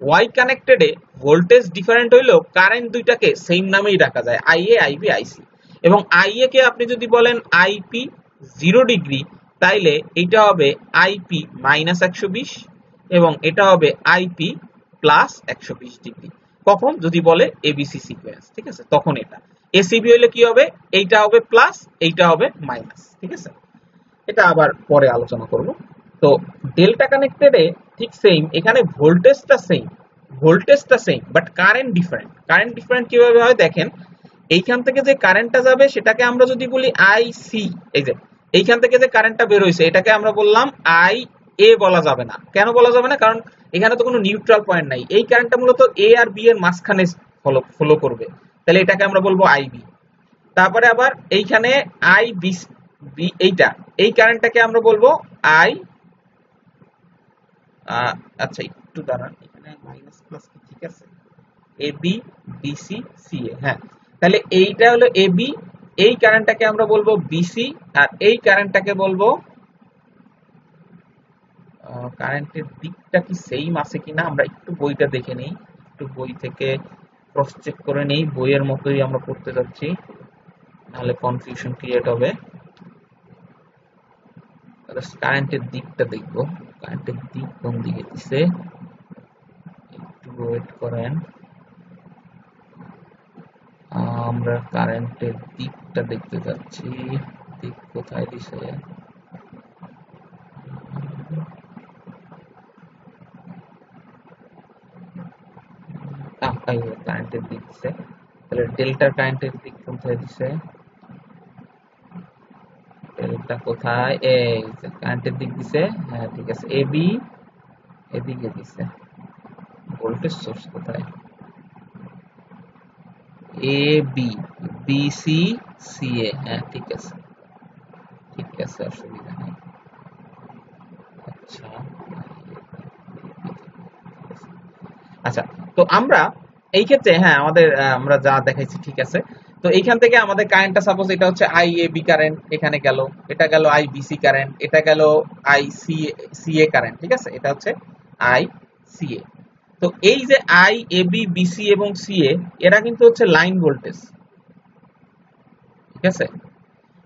ওয়াই কানেক্টেডে ভোল্টেজ ডিফারেন্ট হইলেও কারেন্ট দুইটাকে সেম নামেই রাখা যায়, আইএ, আইবি, আইসি। এবং আইএ কে আপনি যদি বলেন আইপি 0 ডিগ্রি, তাইলে এটা হবে আইপি মাইনাস 120 এবং এটা হবে আইপি প্লাস 120 ডিগ্রি। কখন? যদি বলে এবিসি সিকোয়েন্স, ঠিক আছে? তখন এটা। এসিবি হইলে কি হবে? এইটা হবে প্লাস, এইটা হবে মাইনাস, ঠিক আছে? এটা আবার পরে আলোচনা করব। তো ডেল্টা কানেক্টেডে ঠিক সেম, এখানে ভোল্টেজটা same but current different. Current different কিভাবে হয় দেখেন, এইখান থেকে যে কারেন্টটা যাবে সেটাকে আমরা যদি বলি আইসি, এই যে এইখান থেকে যে কারেন্টটা বের হইছে এটাকে আমরা বললাম আই এ, বলা যাবে না। কেন বলা যাবে না? কারণ এখানে তো কোনো নিউট্রাল পয়েন্ট নাই, এই কারেন্টটা মূলত এ আর বি এর মাঝখানে ফলো করবে, তাহলে এটাকে আমরা বলবো আইবি। তারপরে আবার এইখানে আই বি, এইটা, এই কারেন্টটাকে আমরা বলবো আই, আচ্ছা একটু দাঁড়ান, এখানে মাইনাস প্লাস কি ঠিক আছে, এ বি, বিসি, সিএ। হ্যাঁ, তাহলে এইটা হলো এ বি, এই কারেন্টটাকে আমরা বলবো বিসি, আর এই কারেন্টটাকে বলবো, কারেন্টের দিকটা কি সেম আছে কিনা আমরা একটু বইটা দেখে নেই, একটু বই থেকে ক্রস চেক করে নেই, বইয়ের মতোই আমরা পড়তে যাচ্ছি, নাহলে কনফিউশন ক্রিয়েট হবে। কারেন্টের দিকটা দেখবো, কারেন্টের দিক কোন দিকে দিছে, একটু ওয়েট করেন, আমরা কারেন্টের দিকটা দেখতে যাচ্ছি, দিক কোথায় দিছে, কারেন্টের দিক দিছে, তাহলে ডেল্টার কারেন্টের দিক কোথায় দিছে, ডেল্টা কোথায়, এই কারেন্টের দিক দিছে, হ্যাঁ ঠিক আছে, এ বি এদিকে দিছে, ভোল্টেজ সোর্স কোথায়, এ বি, বি সি, সি এ, হ্যাঁ ঠিক আছে, ঠিক আছে, অসুবিধা নেই। আচ্ছা আচ্ছা, তো আমরা এই ক্ষেত্রে হ্যাঁ আমাদের আমরা যা দেখাইছি ঠিক আছে। তো এইখান থেকে আমাদের কারেন্টটা সাপোজ এটা হচ্ছে আই এ বি কারেন্ট, এখানে গেল, এটা গেল আই বি সি কারেন্ট, এটা গেল আই সি এ কারেন্ট, ঠিক আছে, এটা হচ্ছে আই সি এ। তো এই যে I A B B C এবং সি এ, এরা কিন্তু হচ্ছে লাইন ভোল্টেজ, ঠিক আছে।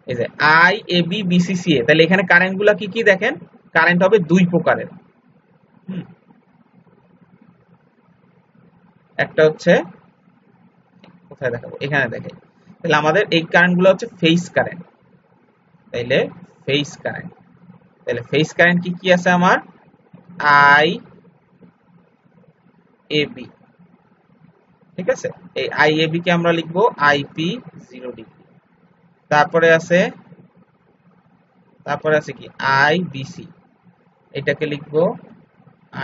এই যে I A B B C C A, তাহলে এখানে কারেন্ট গুলা কি কি দেখেন, কারেন্ট হবে দুই প্রকারের। হুম, একটা হচ্ছে কোথায় দেখাবো, এখানে দেখাই। তাহলে আমাদের এই কারেন্ট গুলো হচ্ছে ফেজ কারেন্ট। তাইলে ফেজ কারেন্ট, তাহলে ফেজ কারেন্ট কি কি আছে আমার, আই এ বি, ঠিক আছে। এই আই এ বি কে আমরা লিখবো আইপি 0 ডিগ্রি। তারপরে আছে, কি আই বি সি, এটাকে লিখবো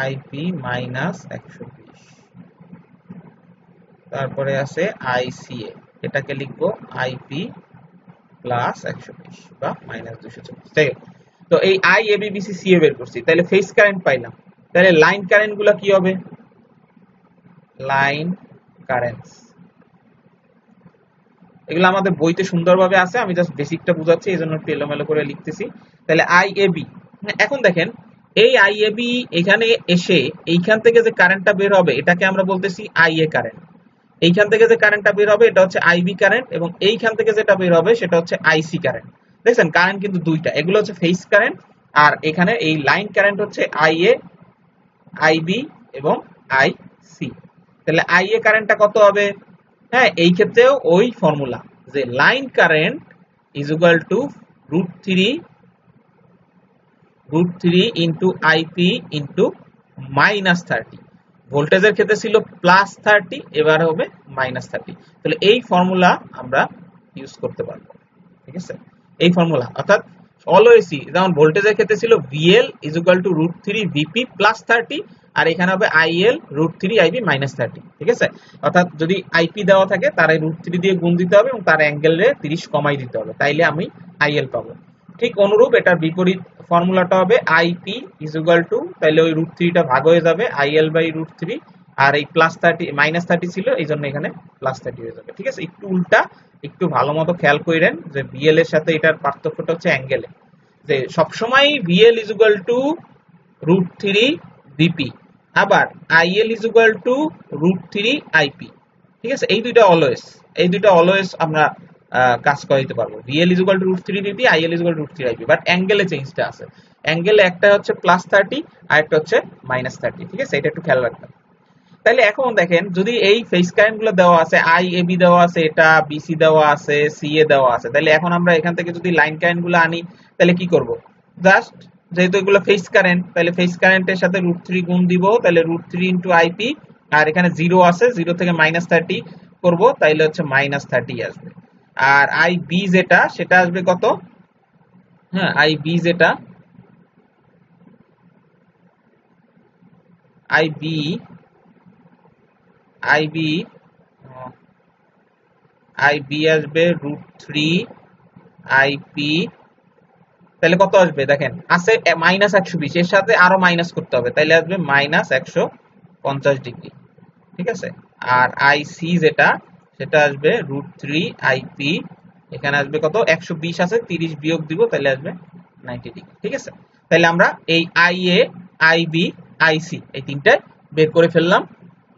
আইপি -120। তারপরে আছে আইসিএ, এটাকে লিখবো আইপি +120 বা -240, ঠিক আছে। তো এই I A B B C C A বের করছি, তাহলে ফেজ কারেন্ট পাইলাম। তাহলে লাইন কারেন্ট গুলো কি হবে, লাইন কারেন্টস, এগুলো আমাদের বইতে সুন্দরভাবে আছে, আমি জাস্ট বেসিকটা বুঝাচ্ছি, এই জন্য একটু এলোমেলো করে লিখতেছি। তাহলে আই এ বি, এখন দেখেন এই আই এ বি এখানে এসে এইখান থেকে যে কারেন্টটা বের হবে এটাকে আমরা বলতেছি আই এ কারেন্ট। এইখান থেকে যে কারেন্টটা বের হবে এটা হচ্ছে আইবি কারেন্ট, এবং এইখান থেকে যেটা বের হবে সেটা হচ্ছে আইসি কারেন্ট। দেখছেন কারেন্ট কিন্তু দুইটা, এগুলো হচ্ছে ফেজ কারেন্ট, আর এখানে এই লাইন কারেন্ট হচ্ছে আইএ, আইবি এবং আইসি। তাহলে আইএ কারেন্টটা কত হবে, হ্যাঁ এই ক্ষেত্রেও ওই ফর্মুলা, যে line current is equal to √3 into IP into -30। ভোল্টেজের ক্ষেত্রে ছিল +30, এবার হবে -30। তাহলে এই ফর্মুলা আমরা ইউজ করতে পারবো, ঠিক আছে। এই ফর্মুলা অর্থাৎ অলওয়েজই, যেমন ভোল্টেজের ক্ষেত্রে ছিল VL is equal to √3 VP +30, আর এখানে হবে আইএল √3 আইবি -30, ঠিক আছে। অর্থাৎ যদি আইপি দেওয়া থাকে তার √3 দিয়ে গুণ দিতে হবে এবং তার অ্যাঙ্গেলে 30 কমাই দিতে হবে, তাইলে আমি আইএল পাবো। ঠিক অনুরূপ এটার বিপরীত ফর্মুলাটা হবে আইপি ইজ ইকুয়াল টু, তাহলে ওই √3টা ভাগ হয়ে যাবে আইএল বাই √3, আর এই -30 ছিল এই জন্য এখানে +30 হয়ে যাবে, ঠিক আছে। একটু উল্টা, একটু ভালো মতো খেয়াল করেন যে ভিএল এর সাথে এটার পার্থক্যটা হচ্ছে অ্যাঙ্গেলে, যে সবসময় VL is equal to √3 VP, আবার IL is equal to √3 IP, ঠিক আছে। এই দুইটা অলওয়েজ আমরা কাজ করাইতে পারবো। VL is equal to √3 VP, IL is equal to √3 IP, but অ্যাঙ্গেলে চেঞ্জটা আছে। অ্যাঙ্গেলে একটা হচ্ছে +30 আর একটা হচ্ছে -30, ঠিক আছে, এটা একটু খেয়াল রাখবেন। তাহলে এখন দেখেন যদি এই ফেজ কারেন্ট গুলো দেওয়া আছে, আই এ বি দেওয়া আছে, এটা বিসি দেওয়া আছে, সি এ দেওয়া আছে, তাহলে এখন আমরা এখান থেকে যদি লাইন কারেন্ট গুলো আনি তাহলে কি করব, জাস্ট যেহেতু এগুলো ফেজ কারেন্ট, তাহলে ফেজ কারেন্টের সাথে √3 গুণ দিব, তাহলে √3 ইন্টু আইপি, আর এখানে 0 আছে, 0 থেকে -30 করব, তাইলে হচ্ছে -30 আসবে। আর আই বি যেটা সেটা আসবে কত, হ্যাঁ আই বি যেটা, আই বি আইবি আইবি আসবে √3 আইপি, তাহলে কত আসবে দেখেন, আছে -120, এর সাথে আরো মাইনাস করতে হবে, তাহলে আসবে -150 ডিগ্রি, ঠিক আছে। আর আইসি যেটা সেটা আসবে √3 আইপি, এখানে আসবে কত, 120 আছে, 30 বিয়োগ দিব, তাহলে আসবে 90 ডিগ্রি, ঠিক আছে। তাহলে আমরা এই আইএ, আইবি, আইসি এই তিনটায় বের করে ফেললাম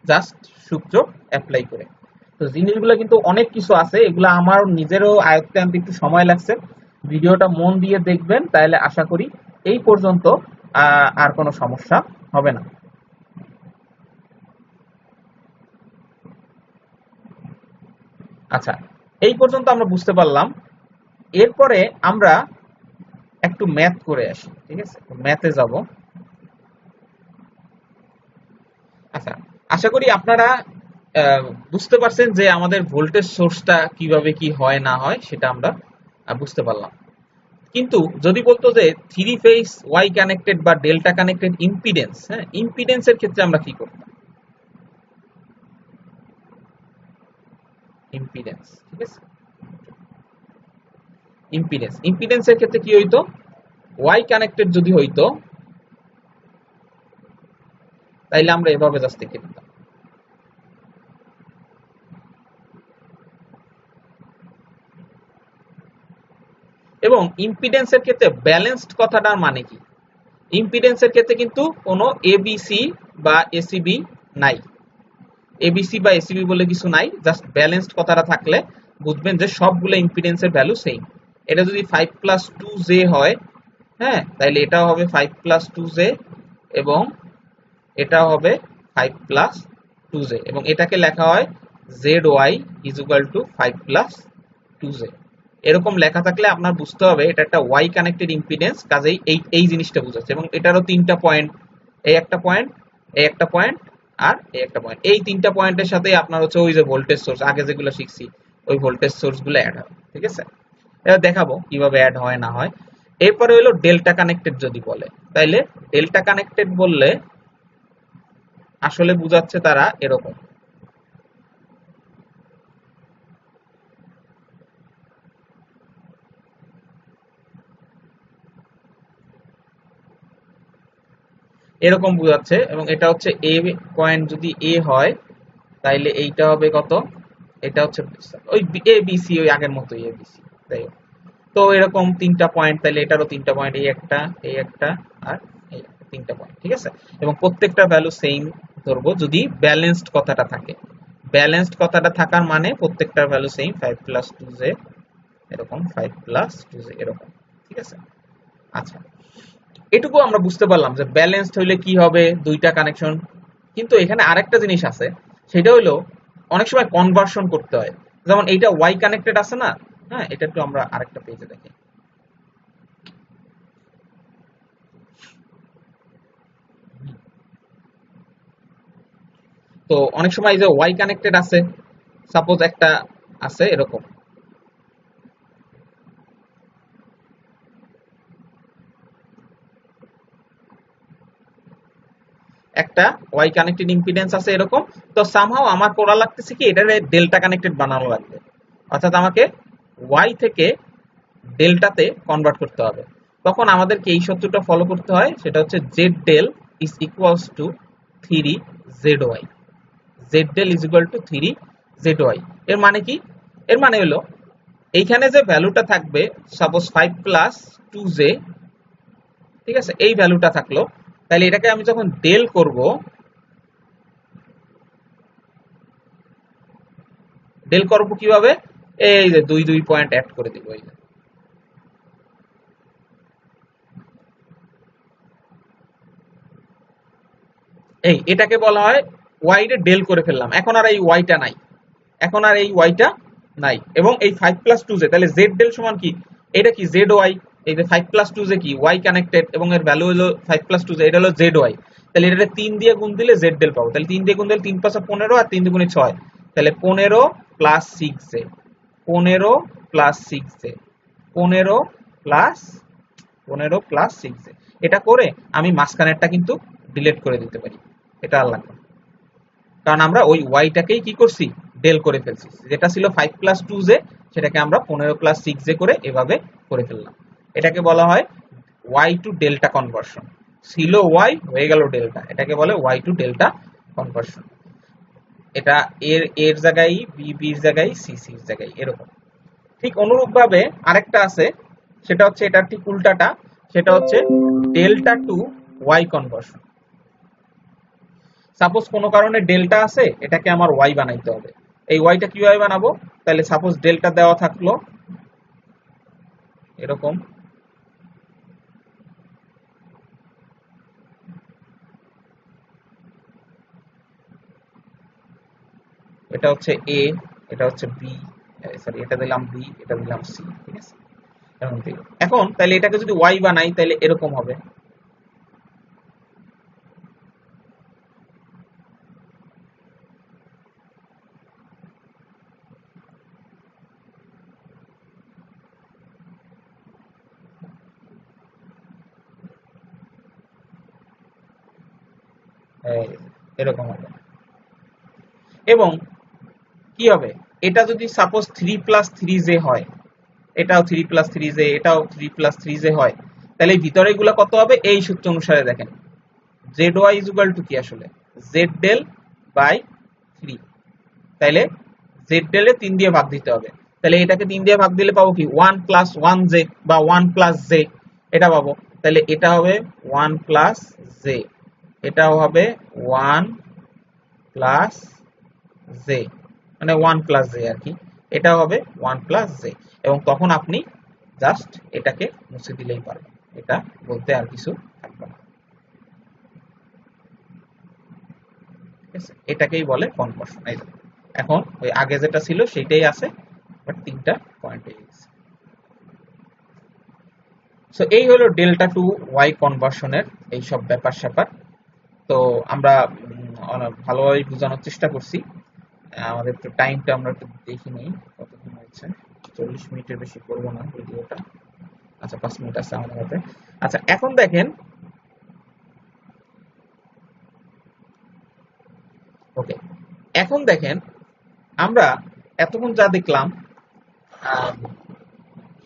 জাস্ট সূত্র অ্যাপ্লাই করে। তো জিনিসগুলো কিন্তু অনেক কিছু আছে, এগুলো আমার নিজেরও আয়ত্তে আনতে একটু সময় লাগছে। ভিডিওটা মন দিয়ে দেখবেন, তাহলে আশা করি এই পর্যন্ত আর কোনো সমস্যা হবে না। আচ্ছা, এই পর্যন্ত আমরা বুঝতে পারলাম। এরপরে আমরা একটু ম্যাথ করে আসি, ঠিক আছে, ম্যাথে যাব। আচ্ছা, আশা করি আপনারা বুঝতে পারছেন যে আমাদের ভোল্টেজ সোর্সটা কিভাবে কি হয় না হয় সেটা আমরা বুঝতে পারলাম। কিন্তু যদি বলতো যে থ্রি ফেজ ওয়াই কানেক্টেড বা ডেল্টা কানেক্টেড ইম্পিডেন্স, হ্যাঁ ইম্পিডেন্সের ক্ষেত্রে আমরা কি করতাম, ইম্পিডেন্স, ঠিক আছে, ইম্পিডেন্সের ক্ষেত্রে কি হইতো, ওয়াই কানেক্টেড যদি হইতো তাইলে আমরা এভাবে জাস্ট লিখে দিতাম, এবং ইম্পিডেন্সের ক্ষেত্রে ব্যালেন্সড কথাটার মানে কি? ইম্পিডেন্সের ক্ষেত্রে কিন্তু কোনো এবিসি বা এসিবি নাই, এবিসি বা এসিবি বলে কিছু নাই, জাস্ট ব্যালেন্সড কথাটা থাকলে বুঝবেন যে সবগুলো ইম্পিডেন্সের ভ্যালু সেম। এটা যদি 5+2j হয়, হ্যাঁ, তাহলে এটাও হবে 5+2j এবং এটাও হবে 5+2j, এবং এটাকে লেখা হয় zy is equal to 5+2j। এরকম লেখা থাকলে আপনার বুঝতে হবে এটা একটা ওয়াই কানেক্টেড ইম্পিডেন্স, কাজেই এই জিনিসটা বুঝাচ্ছে। এবং এটারও তিনটা পয়েন্ট, এই একটা পয়েন্ট, এই একটা পয়েন্ট আর এই একটা পয়েন্ট, এই তিনটা পয়েন্টের সাথে আপনার হচ্ছে ওই যে ভোল্টেজ সোর্স আগে যেগুলো শিখছি ওই ভোল্টেজ সোর্স গুলো অ্যাড হবে, ঠিক আছে? এটা দেখাবো কিভাবে অ্যাড হয় না হয়। এরপরে হলো ডেল্টা কানেক্টেড যদি বলে, তাইলে ডেল্টা কানেক্টেড বললে আসলে বুঝাচ্ছে তারা এরকম, এরকম বুঝাচ্ছে। এবং এটা হচ্ছে এ পয়েন্ট যদি এ হয় তাইলে এইটা হবে কত, এটা হচ্ছে ওই এ বি সি, ওই আগের মতোই এ বি সি, তাই। তো এরকম তিনটা পয়েন্ট, তাহলে এটারও তিনটা পয়েন্ট, এই একটা, এই একটা আর এই একটা, তিনটা পয়েন্ট, ঠিক আছে? এবং প্রত্যেকটা ভ্যালু সেম ধরবো যদি ব্যালেন্সড কথাটা থাকে। ব্যালেন্সড কথাটা থাকার মানে প্রত্যেকটার ভ্যালু সেম, 5+2j এরকম, 5+2j এরকম, ঠিক আছে? আচ্ছা, এটুকু আমরা বুঝতে পারলাম যে ব্যালেন্সড হইলে কি হবে, দুইটা কানেকশন। কিন্তু এখানে আরেকটা জিনিস আছে, সেটা হলো অনেক সময় কনভার্সন করতে হয়। যেমন এইটা ওয়াই কানেক্টেড আছে না, হ্যাঁ, এটা একটু আমরা আরেকটা পেজে দেখি। তো অনেক সময় এই যে ওয়াই কানেক্টেড আছে, সাপোজ একটা আছে এরকম, একটা ওয়াই কানেক্টেড ইম্পিডেন্স আছে এরকম। তো সামহাও আমার করা লাগতেছে কি, এটা ডেল্টা কানেক্টেড বানানো লাগবে, অর্থাৎ আমাকে ওয়াই থেকে ডেল্টাতে কনভার্ট করতে হবে। তখন আমাদেরকে এই সূত্রটা ফলো করতে হয়, সেটা হচ্ছে Z del is equals to 3zy, Z del is equal to 3zy। এর মানে কি? এর মানে হলো এইখানে যে ভ্যালুটা থাকবে, সাপোজ 5+2j, ঠিক আছে, এই ভ্যালুটা থাকলো, তাহলে এটাকে আমি যখন ডেল করব, ডেল করব কিভাবে, এই যে দুই দুই পয়েন্ট অ্যাড করে দিব, এই এটাকে বলা হয় ওয়াই রে ডেল করে ফেললাম। এখন আর এই ওয়াইটা নাই, এখন আর এই ওয়াইটা নাই, এবং এই 5+2j, তাহলে জেড ডেল সমান কি, এটা কি জেড ওয়াই, এই যে 5+2j কি ওয়াই কানেক্টেড এবং এর ভ্যালু হলো 5+2j, এটা হলো জেড ওয়াই। তাহলে এটা 3 দিয়ে গুণ দিলে জেড ডেল পাবো, তাহলে 3 দিয়ে গুণ দিলে 3×5 = 15 আর 3 2 6, তাহলে 15+6j, 15+6j, 15+6j। এটা করে আমি মাঝখানেরটা কিন্তু ডিলিট করে দিতে পারি, এটা আর লাগবে না, কারণ আমরা ওই ওয়াইটাকেই কি করছি, ডেল করে ফেলছি। যেটা ছিল 5+2j সেটাকে আমরা 15+6j করে এভাবে করে ফেললাম। এটাকে বলা হয় ওয়াই টু ডেল্টা কনভার্সন। ছিল ওয়াই, হয়ে গেল ডেল্টা, এটাকে বলে ওয়াই টু ডেল্টা কনভার্সন। এটা এর এর জায়গায় বি, বির জায়গায় সি, সির জায়গায়, এরকম। ঠিক অনুরূপভাবে আরেকটা আছে, সেটা হচ্ছে এটার ঠিক উল্টাটা, সেটা হচ্ছে delta to Y conversion. Suppose কোনো কারণে ডেল্টা আছে, এটাকে আমার ওয়াই বানাইতে হবে। এই ওয়াইটা কিভাবে বানাবো, তাহলে সাপোজ ডেল্টা দেওয়া থাকলো এরকম, এটা হচ্ছে এ, এটা হচ্ছে বি, সরি এটা দিলাম বি, এটা দিলাম সি, ঠিক আছে? এখন তাহলে এটাকে যদি ওয়াই বানাই তাহলে এরকম হবে, এরকম হবে। এবং কি হবে, এটা যদি সাপোজ 3+3j হয়, এটাও 3+3j, এটাও 3+3j হয়, তাহলে এই ভিতরে গুলা কত হবে, এই সূত্র অনুসারে দেখেন, Z Y is equal to কি আসলে, জেড ডেল বাই 3, তাইলে জেড ডেলে 3 দিয়ে ভাগ দিতে হবে, তাহলে এটাকে 3 দিয়ে ভাগ দিলে পাবো কি 1 প্লাস 1 জে বা 1 প্লাস জে, এটা পাবো। তাহলে এটা হবে 1 প্লাস জে, এটাও হবে 1 প্লাস জে, মানে 1 প্লাস জে আর কি, এটাও হবে 1 প্লাস জে। এবং তখন আপনি জাস্ট এটাকে মুছে দিলেই পারবেন, এটা বলতে আর কিছু থাকবে না। ঠিক আছে, এটাকেই বলে কনভার্সন। এই এখন ওই আগে যেটা ছিল সেটাই আছে, বাট 3টা পয়েন্ট হয়ে গেছে। সো এই হলো ডেল্টা টু ওয়াই কনভার্সনের এই সব ব্যাপার স্যাপার। তো আমরা ভালোভাবে বোঝানোর চেষ্টা করছি। আমাদের একটু টাইমটা আমরা একটু দেখি নেই কতক্ষণ হয়েছে। 40 মিনিটের বেশি করবো না ভিডিওটা। আচ্ছা 5 মিনিট আছে আমাদের হাতে। আচ্ছা এখন দেখেন, ওকে, এখন দেখেন আমরা এতক্ষণ যা দেখলাম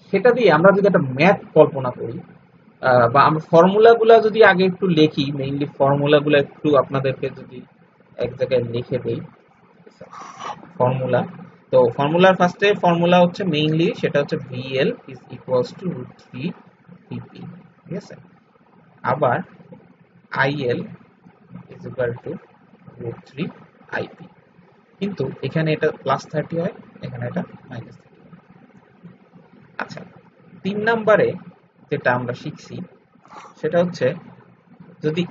সেটা দিয়ে আমরা যদি একটা ম্যাথ কল্পনা করি, বা আমরা ফর্মুলাগুলা যদি আগে একটু লিখি, মেইনলি ফর্মুলাগুলো একটু আপনাদেরকে যদি এক জায়গায় লিখে দেই। ফর্মুলা, তো ফর্মুলার ফার্স্টে ফর্মুলা হচ্ছে মেইনলি সেটা হচ্ছে VL is equals to √3 PP, ঠিক আছে। আবার IL is equal to √3 IP, কিন্তু এখানে এটা +30 হয়, এখানে এটা -30। আচ্ছা 3 নম্বরে যেটা আমরা শিখছি সেটা হচ্ছে যদি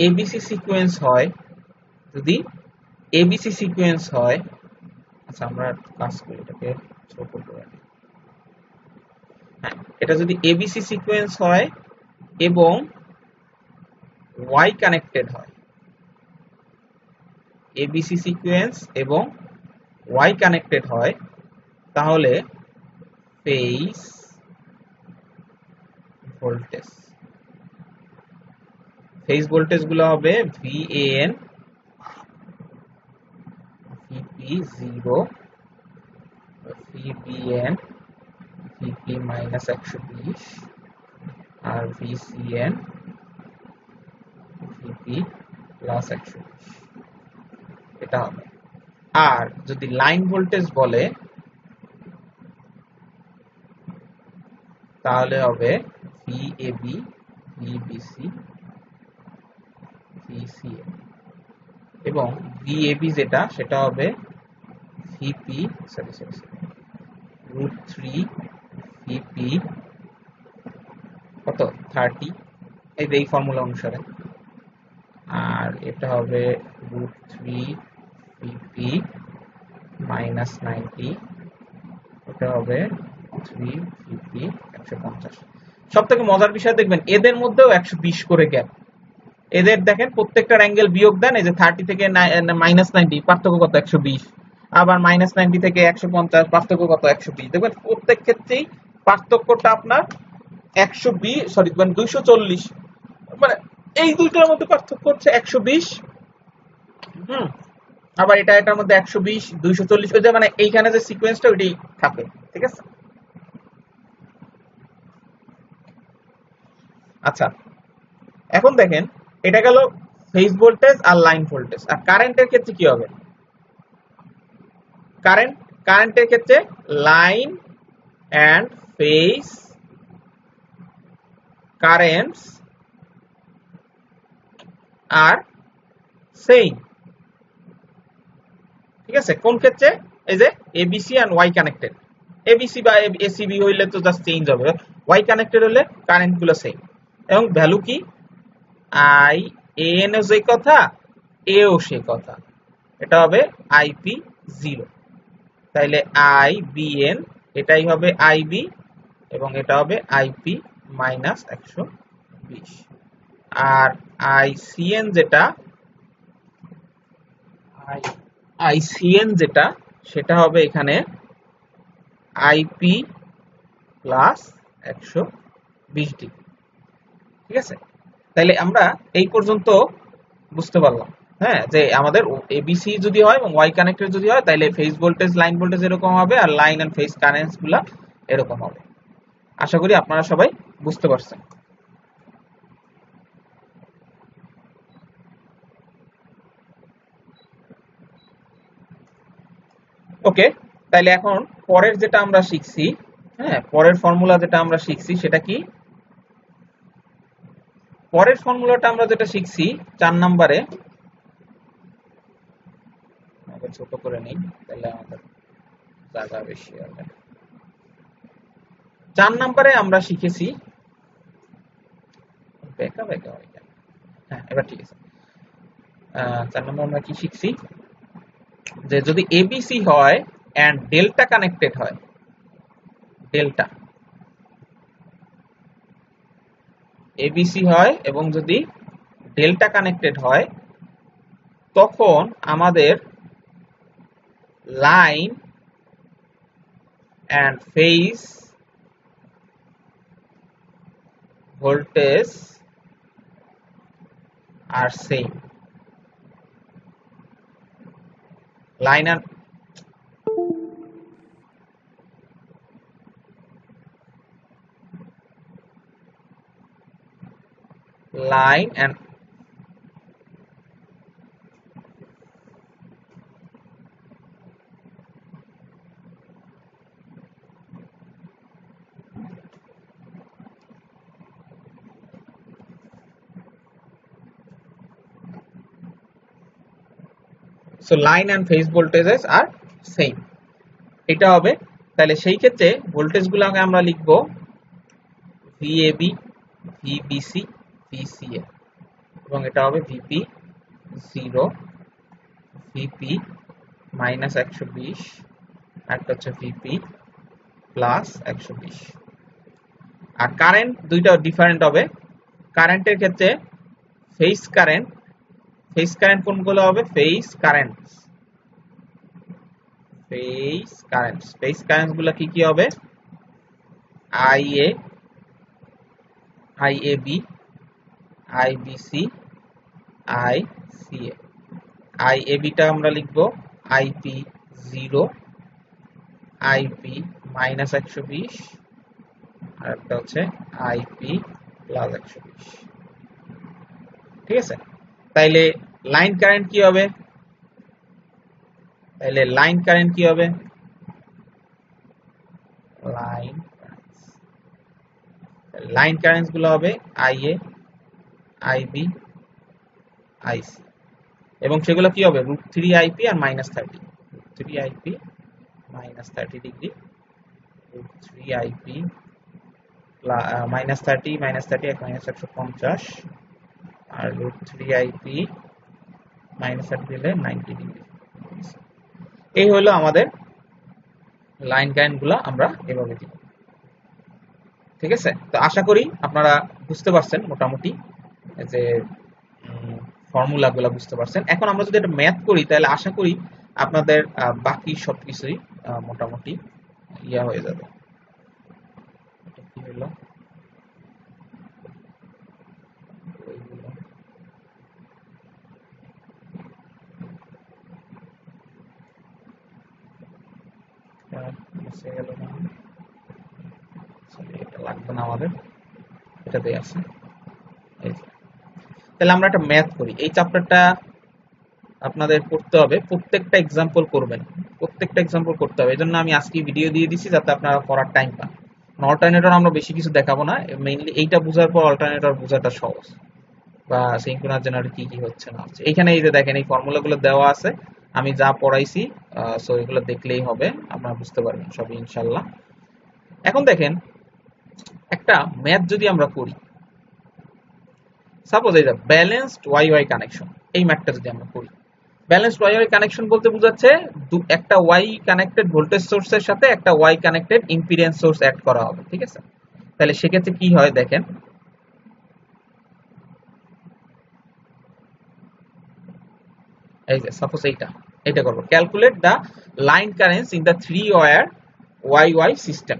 এবিসি সিকোয়েন্স হয়, যদি এবিসি সিকোয়েন্স হয়, আচ্ছা আমরা কাজ করি এটাকে ছোট করে। হ্যাঁ, এটা যদি এবিসি সিকোয়েন্স হয় এবং ওয়াই কানেক্টেড হয়, এবিসি সিকোয়েন্স এবং ওয়াই কানেক্টেড হয়, তাহলে ফেজ ভোল্টেজ, ফেজ ভোল্টেজ গুলো হবে VAN, VP0, VBN, VP -120, আর VCN, VP +120, এটা হবে। আর যদি লাইন ভোল্টেজ বলে তাহলে হবে VAB, VBC, VCN, এবং VAB যেটা সেটা হবে VP √3 VP কত 30, এই ফর্মুলা অনুসারে। আর এটা হবে √3 VP -90, এটা হবে 3 VP 150। সব থেকে মজার বিষয় দেখবেন এদের মধ্যেও 120 করে গ্যাপ। এদের দেখেন প্রত্যেকটার অ্যাঙ্গেল বিয়োগ দেন, এই যে 30 থেকে -90 পার্থক্য কত 120, আবার -90 থেকে 150 পার্থক্য কত 120। দেখবেন প্রত্যেক ক্ষেত্রেই পার্থক্যটা আপনার 120, সরি মানে 240, মানে এই দুইটার মধ্যে পার্থক্য হচ্ছে 120। আবার এটার মধ্যে 120 240 হয়ে যায়, মানে এইখানে যে সিকোয়েন্সটা ওইটাই থাকে, ঠিক আছে। আচ্ছা এখন দেখেন এটা গেল ফেজ ভোল্টেজ আর লাইন ভোল্টেজ। আর কারেন্টের ক্ষেত্রে কি হবে? কারেন্টের ক্ষেত্রে লাইন এন্ড ফেজ কারেন্টস আর সেম, ঠিক আছে। কোন ক্ষেত্রে? এই যে ABC and Y connected, ABC বা এসিবি হইলে তো জাস্ট চেঞ্জ হবে, ওয়াই কানেক্টেড হলে কারেন্ট গুলো সেম। এবং ভ্যালু কি? আই এন ও যে কথা, এ ও সেই কথা, এটা হবে আইপি 0। তাইলে আই বি এন এটাই হবে আইবি, এবং এটা হবে আইপি -120। আর আইসিএন যেটা, আইসিএন যেটা সেটা হবে এখানে আইপি +120 ডিগ্রি, ঠিক আছে। তাইলে আমরা এই পর্যন্ত বুঝতে পারলাম, হ্যাঁ, যে আমাদের এবিসি যদি হয় এবং ওয়াই কানেক্টেড যদি হয় তাহলে ফেজ ভোল্টেজ লাইন ভোল্টেজ এরকম হবে, আর লাইন এন্ড ফেজ কারেন্টস গুলা এরকম হবে। আশা করি আপনারা সবাই বুঝতে পারছেন। ওকে, তাইলে এখন পরের যেটা আমরা শিখছি, হ্যাঁ, পরের ফর্মুলা যেটা আমরা শিখছি সেটা কি? পরের ফর্মুলাটা আমরা যেটা শিখছি 4 নম্বরে, ছোট করে নেই তাহলে আমাদের জায়গা বেশি হবে। 4 নম্বরে আমরা শিখেছি, হ্যাঁ এবার ঠিক আছে। 4 নম্বরে আমরা কি শিখছি, যে যদি এবিসি হয় এন্ড ডেল্টা কানেক্টেড হয়, ডেল্টা এবিসি হয় এবং যদি ডেল্টা কানেক্টেড হয়, তখন আমাদের লাইন এন্ড ফেজ ভোল্টেজ আর same. Line and line and so line and phase voltages are same, এটা হবে। তাহলে সেই ক্ষেত্রে ভোল্টেজ গুলোকে আমরা লিখব VAB, VBC, VCA, এবং এটা হবে VP 0, VP minus 120, একটা হচ্ছে VP plus 120। আর কারেন্ট দুইটা ডিফারেন্ট হবে। কারেন্টের ক্ষেত্রে ফেজ কারেন্ট কোনগুলো হবে? ফেজ কারেন্টস গুলো কি কি হবে? IA, IAB, IBC, ICA। IAB টা আমরা লিখবো IP 0, IP minus 120, আর একটা হচ্ছে IP plus 120। ঠিক আছে? তাইলে লাইন কারেন্ট কি হবে? লাইন কারেন্টস গুলো হবে IA, IB, IC, এবং সেগুলো কি হবে? √3 IP আর -30, √3 IP -30 ডিগ্রি, √3 IP -30 -150, আর √3 IP -30 দিলে 90 ডিগ্রি। এই হলো আমাদের লাইন কারেন্ট গুলো আমরা এভাবে দিব। ঠিক আছে? তো আশা করি আপনারা বুঝতে পারছেন মোটামুটি, যে ফর্মুলা গুলা বুঝতে পারছেন। এখন আমরা যদি এটা ম্যাথ করি তাহলে আশা করি আপনাদের বাকি সবকিছুই মোটামুটি ইয়া হয়ে যাবে। এটা কি হলো? এটা লাগবে না আমাদের, এটাতেই আছে। তাহলে আমরা একটা ম্যাথ করি। এই চ্যাপ্টারটা আপনাদের করতে হবে, প্রত্যেকটা এক্সাম্পল করবেন, করতে হবে। এজন্য আমি আজকে ভিডিও দিয়ে দিছি যাতে আপনারা করার টাইম পান। অল্টারনেটর আমরা বেশি কিছু দেখাবো না, মেইনলি এইটা বোঝার পর অল্টারনেটর বোঝাটা সহজ, বা সিনক্রোনাস জেনারেটর কি কি হচ্ছে না হচ্ছে। এইখানে এই যে দেখেন এই ফর্মুলাগুলো দেওয়া আছে, আমি যা পড়াইছি, সো এগুলো দেখলেই হবে, আপনারা বুঝতে পারবেন সবই ইনশাআল্লাহ। এখন দেখেন একটা ম্যাথ যদি আমরা করি, সাপোজ এই যে ব্যালেন্সড ওয়াই ওয়াই কানেকশন, এই ম্যাথটা যদি আমরা করি, ব্যালেন্সড ওয়াই ওয়াই কানেকশন বলতে বোঝাচ্ছে একটা ওয়াই কানেক্টেড ভোল্টেজ সোর্সের সাথে একটা Y connected impedance source add করা হবে। ঠিক আছে? তাহলে সেক্ষেত্রে কি হয় দেখেন, এই যে সাপোজ এটা করব, calculate the line currents in the 3 wire Y Y system.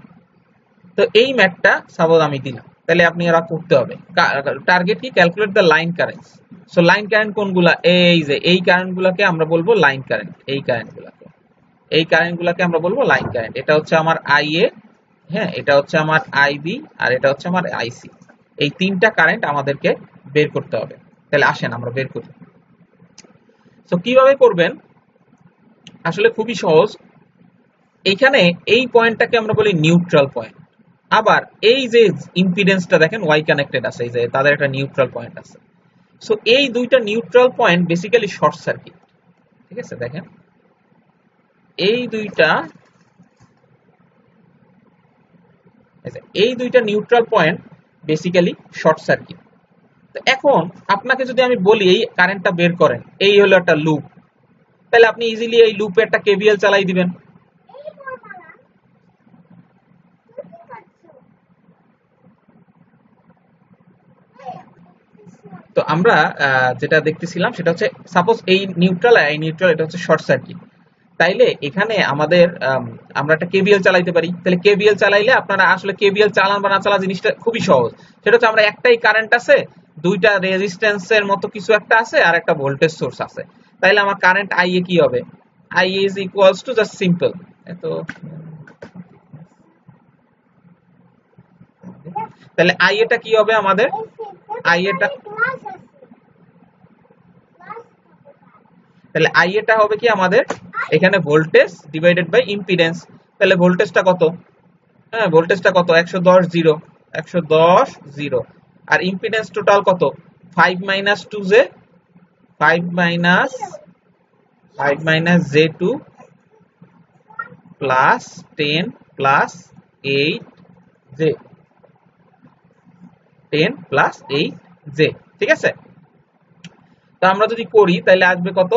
তো এই ম্যাথটা সাপোজ আমি দিলাম, তাহলে আপনি এরা করতে হবে। টার্গেট কি? Calculate the line currents. So line current কোনগুলা? এই যে এই কারেন্টগুলোকে আমরা বলবো লাইন কারেন্ট, এই কারেন্টগুলোকে আমরা বলবো লাইন কারেন্ট। এটা হচ্ছে আমার IA, হ্যাঁ, এটা হচ্ছে আমার IB, আর এটা হচ্ছে আমার IC। এই তিনটা কারেন্ট আমাদেরকে বের করতে হবে। তাহলে আসেন আমরা বের করি। সো কিভাবে করবেন? আসলে খুবই সহজ। এইখানে এই পয়েন্টটাকে আমরা বলি নিউট্রাল পয়েন্ট। আবার এই যে ইম্পিডেন্সটা দেখেন ওয়াই কানেক্টেড আছে, এই যে তাদের একটা নিউট্রাল পয়েন্ট আছে। সো এই দুইটা neutral point basically short circuit. ঠিক আছে, দেখেন এই দুইটা neutral point basically short circuit. তো এখন আপনাকে যদি আমি বলি এই কারেন্টটা বের করেন, এই হলো একটা লুপ, তাহলে আপনি ইজিলি এই লুপে একটা কেভিএল চালাই দিবেন। তো আমরা যেটা দেখতেছিলাম সেটা হচ্ছে সাপোজ এই নিউট্রাল এটা হচ্ছে শর্ট সার্কিট, তাইলে এখানে আমাদের আমরা একটা কেভিএল চালাইতে পারি। তাহলে কেভিএল চালাইলে আপনারা আসলে কেভিএল চালান বা না চালা জিনিসটা খুবই সহজ। সেটা হচ্ছে আমরা একটাই কারেন্ট আছে, দুইটা রেজিস্ট্যান্সের মতো কিছু একটা আছে, আর একটা ভোল্টেজ সোর্স আছে। তাইলে আমার কারেন্ট আইএ কি হবে? IA is equals two just simple, তো তাহলে আইএটা কি হবে আমাদের? আইএটা তাহলে আইএটা হবে কি আমাদের? এখানে ভোল্টেজ ডিভাইডেড বাই ইম্পিডেন্স। তাহলে ভোল্টেজটা কত? হ্যাঁ, ভোল্টেজটা কত? 110 আর ইম্পিডেন্স টোটাল কত? 5 minus 2j 5 minus j2 plus 10 plus 8j 10 plus 8j। ঠিক আছে, তো আমরা যদি করি তাহলে আসবে কত?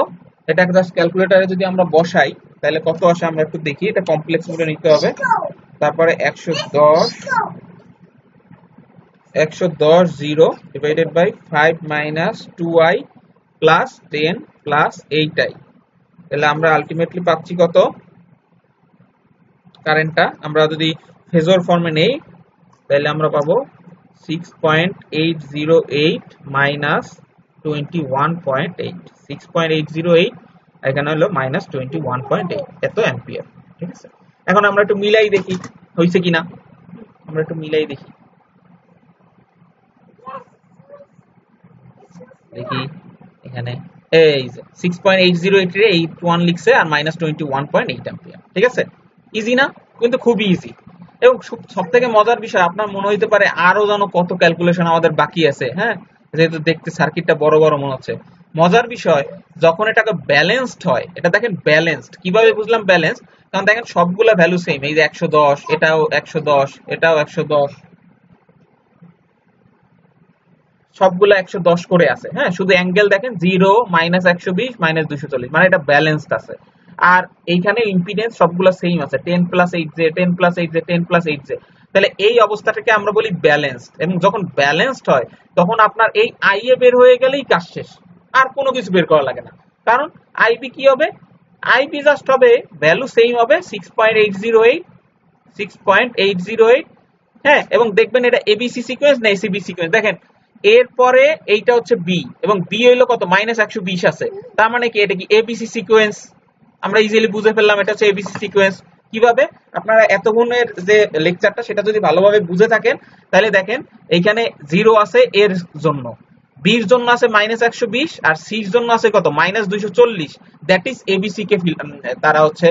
এটা জাস্ট ক্যালকুলেটরে যদি আমরা বসাই তাহলে কত আসে আমরা একটু দেখি। এটা কমপ্লেক্স করে নিতে হবে। তারপরে 110 0 divided by 5 minus 2i plus 10 plus 8i। তাহলে আমরা আলটিমেটলি পাচ্ছি কত কারেন্টটা? আমরা যদি ফেজর ফর্মে নেই তাহলে আমরা পাবো 6.808 মাইনাস 21.8, 6.808 এখানে হলো মাইনাস 21.8, এত অ্যাম্পিয়ার। ঠিক আছে, এখন আমরা একটু মিলাই দেখি হয়েছে কিনা। আমরা একটু মিলাই দেখি এখানে এই যে 6.808 এর 81 লিখছে আর মাইনাস 21.8 অ্যাম্পিয়ার। ঠিক আছে, ইজি না? কিন্তু খুবই ইজি। এবং সবথেকে মজার বিষয়, আপনার মনে হইতে পারে আরো যেন কত ক্যালকুলেশন আমাদের বাকি আছে। হ্যাঁ, যেহেতু দেখতে সার্কিটটা বড় বড় মনে হচ্ছে, মজার বিষয় যখন এটাকে ব্যালেন্সড হয়, এটা দেখেন ব্যালেন্সড কিভাবে বুঝলাম ব্যালেন্স, কারণ দেখেন সবগুলা ভ্যালু সেম। এই যে 110, এটাও 110, এটাও 110, সবগুলা 110 করে আছে। হ্যাঁ, শুধু অ্যাঙ্গেল দেখেন 0 মাইনাস 120 মাইনাস 240, মানে এটা ব্যালেন্সড আছে। আর এইখানে ইম্পিডেন্স সবগুলা সেম আছে, 10 plus 8j 10 plus 8j 10 plus 8j। তাহলে এই অবস্থাটাকে আমরা বলি ব্যালেন্সড। এবং যখন ব্যালেন্সড হয় তখন আপনার এই আইএ বের হয়ে গেলেই কাজ শেষ, আর কোনো কিছু বের করা লাগে না। কারণ আইবি কি হবে? আইবি জাস্ট হবে ভ্যালু সেম হবে 6.808। হ্যাঁ, এবং দেখবেন এটা এবিসি সিকোয়েন্স না এসিবি সিকোয়েন্স। দেখেন এরপরে এইটা হচ্ছে বি, এবং বি হইলো কত? মাইনাস 120 আছে। তার মানে কি এটা কি এবিসি সিকোয়েন্স? আমরা ইজিলি বুঝে ফেললাম এটা হচ্ছে এবিসি সিকোয়েন্স। কিভাবে? আপনারা এতক্ষণের যে লেকচারটা সেটা যদি ভালোভাবে বুঝে থাকেন তাহলে দেখেন এইখানে 0 আছে এর জন্য, বির জন্য আছে মাইনাস 120, আর সির জন্য আছে কত? মাইনাস 240। দ্যাট ইজ এবিসি কে তারা হচ্ছে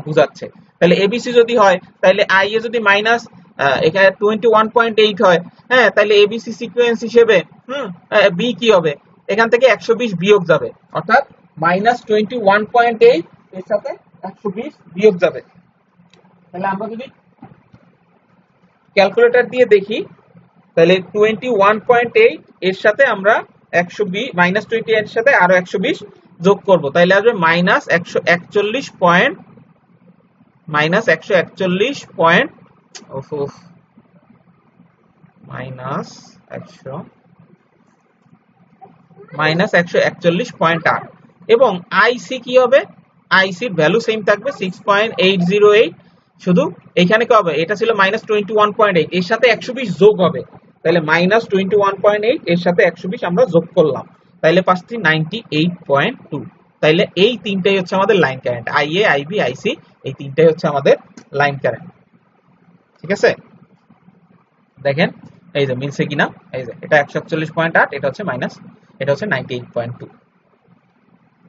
বুঝাচ্ছে। তাহলে এবিসি যদি হয় তাহলে আই এ যদি মাইনাস এখানে 21.8 হয়, হ্যাঁ, তাহলে এবিসি সিকোয়েন্স হিসেবে বি কি হবে? এখান থেকে 120 বিয়োগ যাবে, অর্থাৎ মাইনাস 21.8 এর সাথে 120 বিয়োগ যাবে। তাহলে আমরা যদি ক্যালকুলেটর দিয়ে দেখি তাহলে 21.8 এর সাথে আমরা 120 মাইনাস 20 এর সাথে আরো 120 যোগ করব, তাহলে আসবে minus 141 point minus 141 point minus 141.8। এবং আইসি কি হবে? আইসির ভ্যালু সেম থাকবে 6.808। শুধু এখানে কি হবে? এটা ছিল মাইনাস 21.8, এর সাথে 120 যোগ হবে, তাহলে মাইনাস 21.8 এর সাথে 120 আমরা যোগ করলাম, তাইলে পাচ্ছি 98.2। তাইলে এই তিনটাই হচ্ছে আমাদের লাইন কারেন্ট, আইএ আইবি আইসি, এই তিনটাই হচ্ছে আমাদের লাইন কারেন্ট। ঠিক আছে, দেখেন এই যে মিলছে কিনা। এই যে এটা 141.8, এটা হচ্ছে মাইনাস, এটা হচ্ছে 98.2।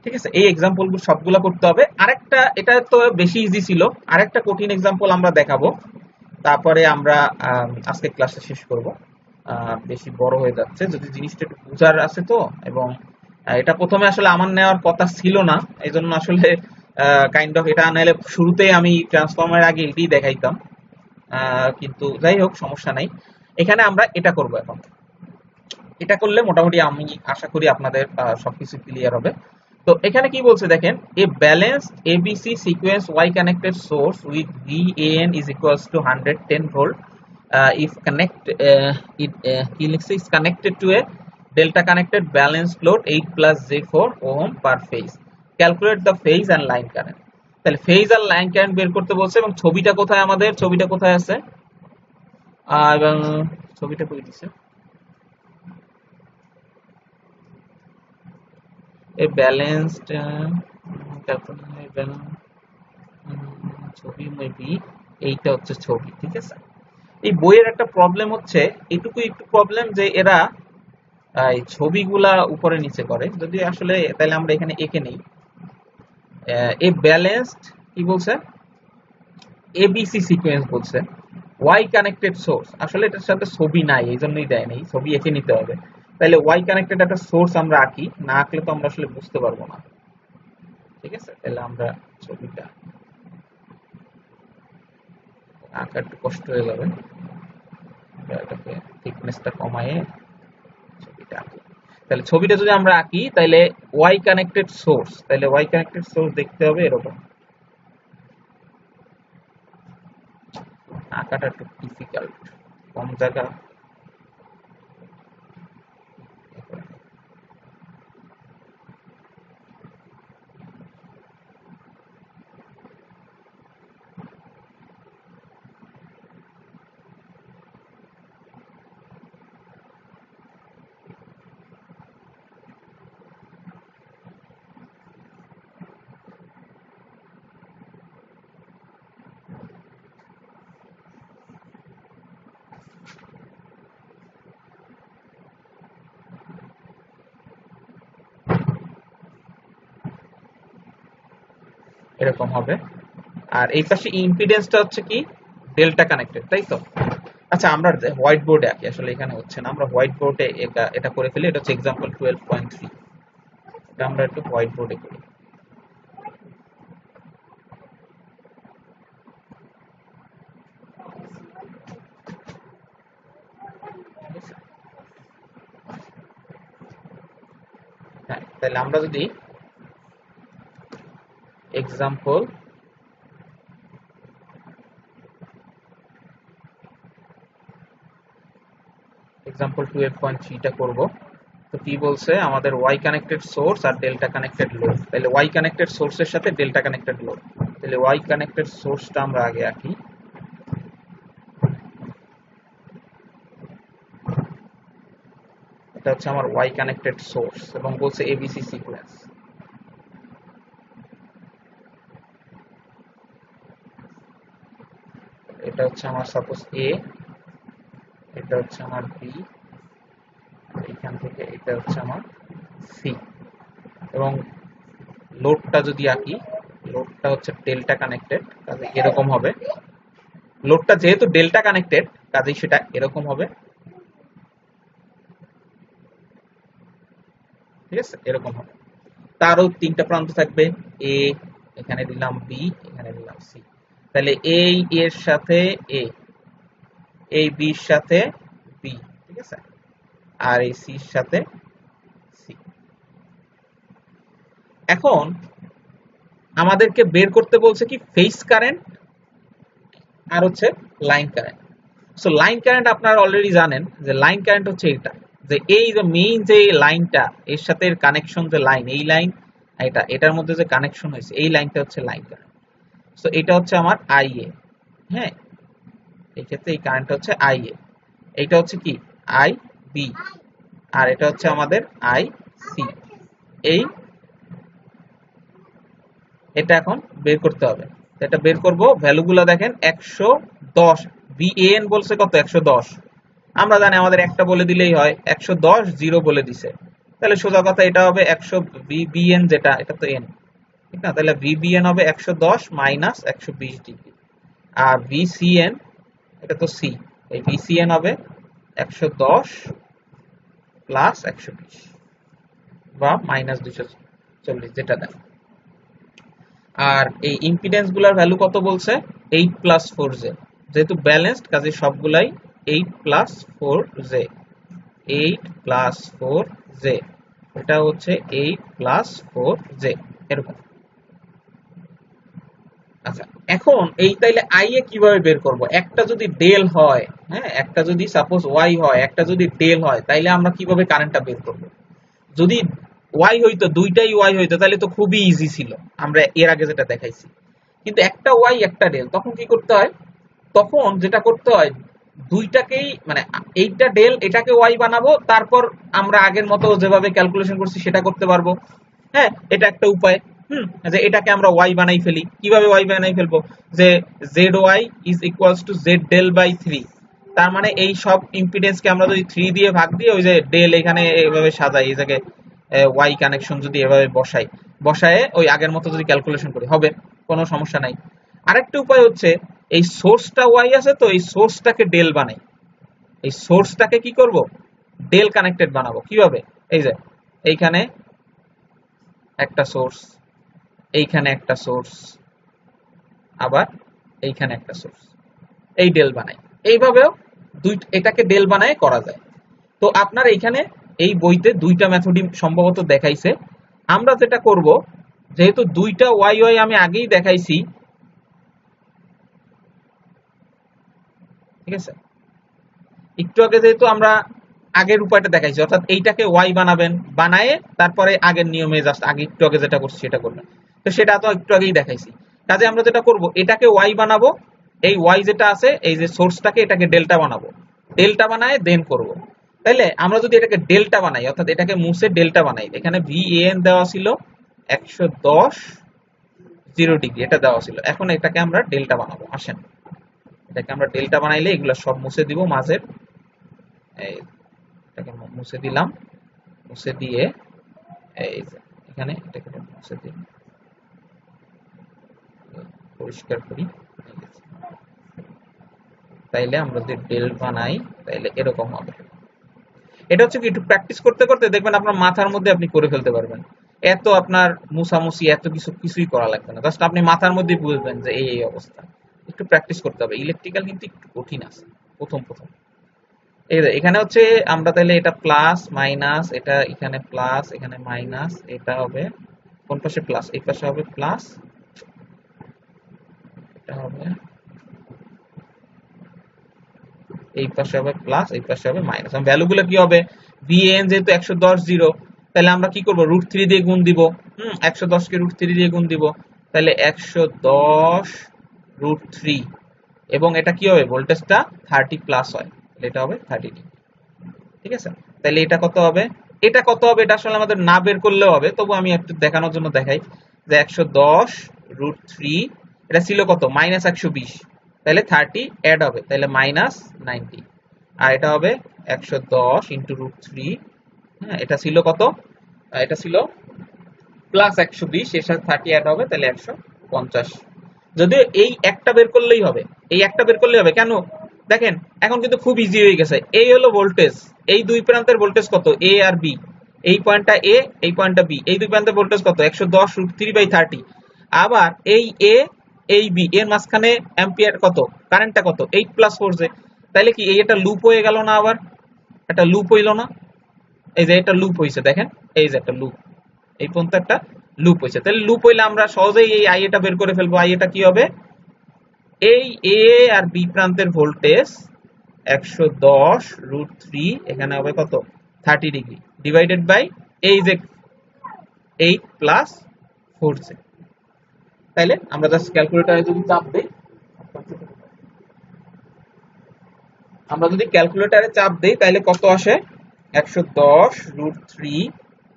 ঠিক আছে, এই এক্সাম্পল সবগুলো করতে হবে। আরেকটা, এটা তো বেশি ইজি ছিল, আরেকটা কঠিন এক্সাম্পল আমরা দেখাবো, তারপরে আমরা আজকে ক্লাসটা শেষ করব। বেশি বড় হয়ে যাচ্ছে, যদি জিনিসটা একটু বোঝার আছে তো। এবং এটা প্রথমে আসলে আমার নেওয়ার কথা ছিল না, এই জন্য আসলে কাইন্ড অফ এটা নাহলে শুরুতেই আমি ট্রান্সফর্মার আগে এটাই দেখাইতাম, কিন্তু যাই হোক সমস্যা নাই। এখানে আমরা এটা করব এখন। এটা করলে মোটামুটি আমি আশা করি আপনাদের সবকিছু ক্লিয়ার হবে। তো এখানে কি বলছে দেখেন, a balanced ABC sequence Y connected source with VAN is equals to 110 volt if connect কি লিখছে, is connected to a delta connected balanced load 8 plus j4 ohm per phase, calculate the phase and line current। তাহলে phase আর line current বের করতে বলছে, এবং ছবিটা কোথায়, আমাদের ছবিটা কোথায় আছে, এবং ছবিটা কই দিছে, a balanced ছবি মেবি এইটা হচ্ছে ছবি, ঠিক আছে। এই বইয়ের একটা প্রবলেম হচ্ছে, এটুকু একটু প্রবলেম যে এরা এই ছবিগুলা উপরে নিচে করে, যদি আসলে তাহলে আমরা এখানে এঁকে নেই। এ ব্যালেন্সড কি বলছে, এবিসি সিকোয়েন্স বলছে, ওয়াই কানেক্টেড সোর্স, আসলে এটার সাথে ছবি নাই, এই জন্যই দেয় নাই, ছবি এঁকে নিতে হবে। তাহলে ওয়াই কানেক্টেড একটা সোর্স আমরা আঁকি, না আঁকলে তো আমরা আসলে বুঝতে পারবো না, ঠিক আছে। তাহলে আমরা ছবিটা আঁকা একটু কষ্ট হয়ে যাবে, এটাকে থিকনেসটা কমায়ে ছবিটা আঁকি। তাহলে ছবিটা যদি আমরা আঁকি, তাহলে ওয়াই কানেক্টেড সোর্স, তাহলে ওয়াই কানেক্টেড সোর্স দেখতে হবে এরকম। আঁকাটা একটু ডিফিকাল্ট, কম জায়গা। এরকম হবে, আর এই পাশে ইম্পিডেন্সটা হচ্ছে কি, ডেল্টা কানেক্টেড, তাই তো। আচ্ছা, আমরা হোয়াইট বোর্ডে আঁকি, আসলে এখানে হচ্ছে না, আমরা হোয়াইট বোর্ডে এটা করে ফেলি। এটা হচ্ছে এক্সাম্পল 12.3, এটা আমরা একটু হোয়াইট বোর্ডে করি। হ্যাঁ, তাহলে আমরা যদি এক্সাম্পল এক্সাম্পল 12.3টা করব, তো কি বলছে আমাদের, ওয়াই কানেক্টেড সোর্স আর ডেল্টা কানেক্টেড লোড। তাহলে ওয়াই কানেক্টেড সোর্সের সাথে ডেল্টা কানেক্টেড লোড, তাহলে ওয়াই কানেক্টেড সোর্সটা আমরা আগে আঁকি। এটা হচ্ছে আমার ওয়াই কানেক্টেড সোর্স, এবং বলছে এবিসি সিকোয়েন্স। এটা হচ্ছে আমার সাপোজ এ, এটা হচ্ছে আমার বি, এখান থেকে এটা হচ্ছে আমার সি। এবং লোডটা যদি আঁকি, লোডটা হচ্ছে ডেল্টা কানেক্টেড, কাজে এরকম হবে। লোডটা যেহেতু ডেল্টা কানেক্টেড, কাজেই সেটা এরকম হবে, ঠিক আছে, এরকম হবে। তারও তিনটা প্রান্ত থাকবে, এ, এখানে দিলাম বি, এখানে দিলাম সি। তাহলে এই এর সাথে এ, এই বির সাথে বি, ঠিক আছে, আর এই সির সাথে সি। এখন আমাদেরকে বের করতে বলছে কি, ফেজ কারেন্ট আর হচ্ছে line current. So line current আপনারা অলরেডি জানেন যে লাইন কারেন্ট হচ্ছে এটা, যে এই যে মেইন যে লাইনটা, এর সাথে এর কানেকশন যে লাইন, এই লাইন এটা, এটার মধ্যে যে কানেকশন হয়েছে, এই লাইনটা হচ্ছে লাইন কারেন্ট। সো এটা হচ্ছে আমার আইএ, হ্যাঁ, এই ক্ষেত্রে এই কারেন্টটা হচ্ছে আইএ। এইটা হচ্ছে কি, আই বি, আর এটা হচ্ছে আমাদের আই সি। এই এটা এখন বের করতে হবে। এটা বের করব, ভ্যালুগুলো দেখেন 110, ভিএএন বলছে কত, 110। আমরা জানি আমাদের একটা বলে দিলেই হয়, 110 জিরো বলে দিছে, তাহলে সোজা কথা এটা হবে 100 VBN, যেটা এটা তো n, ঠিক না? তাহলে VBN হবে 110 মাইনাস 120 ডিগ্রি, আর VCN এটা তো C, এই VCN হবে 110 প্লাস 120 বা মাইনাস 240, যেটা দেয়। আর এই ইম্পিডেন্স গুলার ভ্যালু কত বলছে? 8 প্লাস 4J, যেহেতু ব্যালেন্সড কাজে সবগুলাই 8 প্লাস 4J, 8 প্লাস 4J, এটা হচ্ছে 8 প্লাস 4J এরকম। আচ্ছা, এখন এই তাইলে আই এ কিভাবে বের করব? একটা যদি ডেল হয়, হ্যাঁ, একটা যদি সাপোজ ওয়াই হয়, একটা যদি ডেল হয়, তাইলে আমরা কিভাবে কারেন্টটা বের করব? যদি ওয়াই হইতো, দুইটাই ওয়াই হইতো, তাহলে তো খুবই ইজি ছিল, আমরা এর আগে যেটা দেখাইছি। কিন্তু একটা ওয়াই একটা ডেল, তখন কি করতে হয়? তখন যেটা করতে হয়, দুইটাকেই মানে এইটা ডেল, এটাকে ওয়াই বানাবো, তারপর আমরা আগের মতো যেভাবে ক্যালকুলেশন করছি সেটা করতে পারবো। হ্যাঁ, এটা একটা উপায়। যে এটাকে আমরা ওয়াই বানাই ফেলি। কিভাবে ওয়াই বানাই ফেলবো? যে Z Y is equals to Z del by 3, তার মানে এই সব ইম্পিডেন্সকে আমরা যদি 3 দিয়ে ভাগ দিয়ে ওই যে ডেল এখানে এভাবে সাজাই, এই জায়গায় ওয়াই কানেকশন যদি এভাবে বসায় ওই আগের মতো যদি ক্যালকুলেশন করি, হবে, কোনো সমস্যা নাই। আরেকটা উপায় হচ্ছে, এই সোর্সটা ওয়াই আছে তো, এই সোর্সটাকে ডেল বানাই, এই সোর্সটাকে কি করব? ডেল কানেক্টেড বানাবো। কিভাবে? এই যে এইখানে একটা সোর্স, এইখানে একটা সোর্স, আবার এইখানে একটা সোর্স, এই ডেল বানাই। এইভাবেও এটাকে ডেল বানায় করা যায়। তো আপনার এইখানে এই বইতে দুইটা মেথডই সম্ভবত দেখাইছে। আমরা যেটা করব, যেহেতু দুইটা ওয়াই ওয়াই আমি আগেই দেখাইছি, ঠিক আছে, একটু আগে যেহেতু আমরা আগের উপায়টা দেখাইছি, অর্থাৎ এইটাকে ওয়াই বানাবেন, বানায়ে তারপরে আগের নিয়মে জাস্ট আগে একটু আগে যেটা করছি সেটা করবেন, তো সেটা তো একটু আগেই দেখাইছি। কাজে আমরা যেটা করব, এটাকে ওয়াই বানাবো, এই ওয়াই যেটা আছে এই যে সোর্সটাকে, এটাকে ডেল্টা বানাবো, ডেল্টা বানায় দেন করব। তাইলে আমরা যদি এটাকে ডেল্টা বানাই, অর্থাৎ এটাকে মুছে ডেল্টা বানাই, এখানে VAN দেওয়া ছিল 110 0 ডিগ্রি, এটা দেওয়া ছিল। এখন এটাকে আমরা ডেল্টা বানাবো, আসেন এটাকে আমরা ডেল্টা বানাইলে এগুলো সব মুছে দিব, মাঝের এটাকে মুছে দিলাম, মুছে দিয়ে এই যে এখানে এটাকে মুছে দিই, পরিষ্কার করি। তাইলে আমরা যদি ডেল বানাই তাইলে এরকম হবে। এটা হচ্ছে কি, একটু প্র্যাকটিস করতে করতে দেখবেন আপনার মাথার মধ্যে আপনি করে ফেলতে পারবেন। এত আপনার মুছামুছি এত কিছুই করা লাগবে না, জাস্ট আপনি মাথার মধ্যেই বুঝবেন যে এই অবস্থা। একটু প্র্যাকটিস করতে হবে, ইলেকট্রিক্যাল কিন্তু একটু কঠিন আছে প্রথম। এখানে হচ্ছে আমরা তাহলে এটা প্লাস মাইনাস, এটা এখানে প্লাস এখানে মাইনাস, এটা হবে কোন পাশে প্লাস, এই পাশে হবে প্লাস, এটা হবে এই পাশে হবে প্লাস, এই পাশে হবে মাইনাস। ভ্যালুগুলো কি হবে? VAN যেহেতু 110 0, তাহলে আমরা কি করব? √3 দিয়ে গুণ দিব। 110 কে √3 দিয়ে গুণ দিব, তাহলে 110 √3, এবং এটা কি হবে? ভোল্টেজটা 30 প্লাস হয়, এটা হবে 30 ডিগ্রি। ঠিক আছে, তাহলে এটা কত হবে? এটা কত হবে? এটা আসলে আমাদের না বের করলেও হবে, তবু আমি একটু দেখানোর জন্য দেখাই যে 110 √3, এটা ছিল কত? মাইনাস 120, তাহলে 30 অ্যাড হবে, তাহলে মাইনাস 90, আর এটা হবে 110 ইন্টু √3, হ্যাঁ, এটা ছিল কত? এটা ছিল প্লাস 120, এর সাথে 30 অ্যাড হবে, তাহলে 150। যদিও এই একটা বের করলেই হবে, এই একটা বের করলেই হবে। কেন? দেখেন এখন কিন্তু খুব ইজি হয়ে গেছে। এই হলো ভোল্টেজ, এই দুই প্রান্তের ভোল্টেজ কত? এ আর বি, এই পয়েন্টটা এ, এই পয়েন্টটা বি, এই দুই প্রান্তের ভোল্টেজ কত? 110 √3/30। আবার এই এ, এই বি এর মাঝখানে অ্যাম্পিয়ার কত? কারেন্টটা কত? 8 প্লাস 4J। তাইলে কি এই একটা লুপ হয়ে গেল না? আবার একটা লুপ হইল না? এই যে এটা লুপ হইছে, দেখেন এই যে একটা লুপ, এই পর্যন্ত একটা লুপ হইছে। তাহলে লুপ হইলে আমরা সহজেই এই আই এটা বের করে ফেলবো। আই এটা কি হবে? এই এ আর বি প্রান্তের ভোল্টেজ 110 √3, এখানে হবে কত? 30 ডিগ্রি, ডিভাইডেড বাই এই যে 8 প্লাস 4J। তাইলে আমরা জাস্ট ক্যালকুলেটরে যদি চাপ দেই, আমরা যদি ক্যালকুলেটরে চাপ দেই তাহলে কত আসে? 110 √3,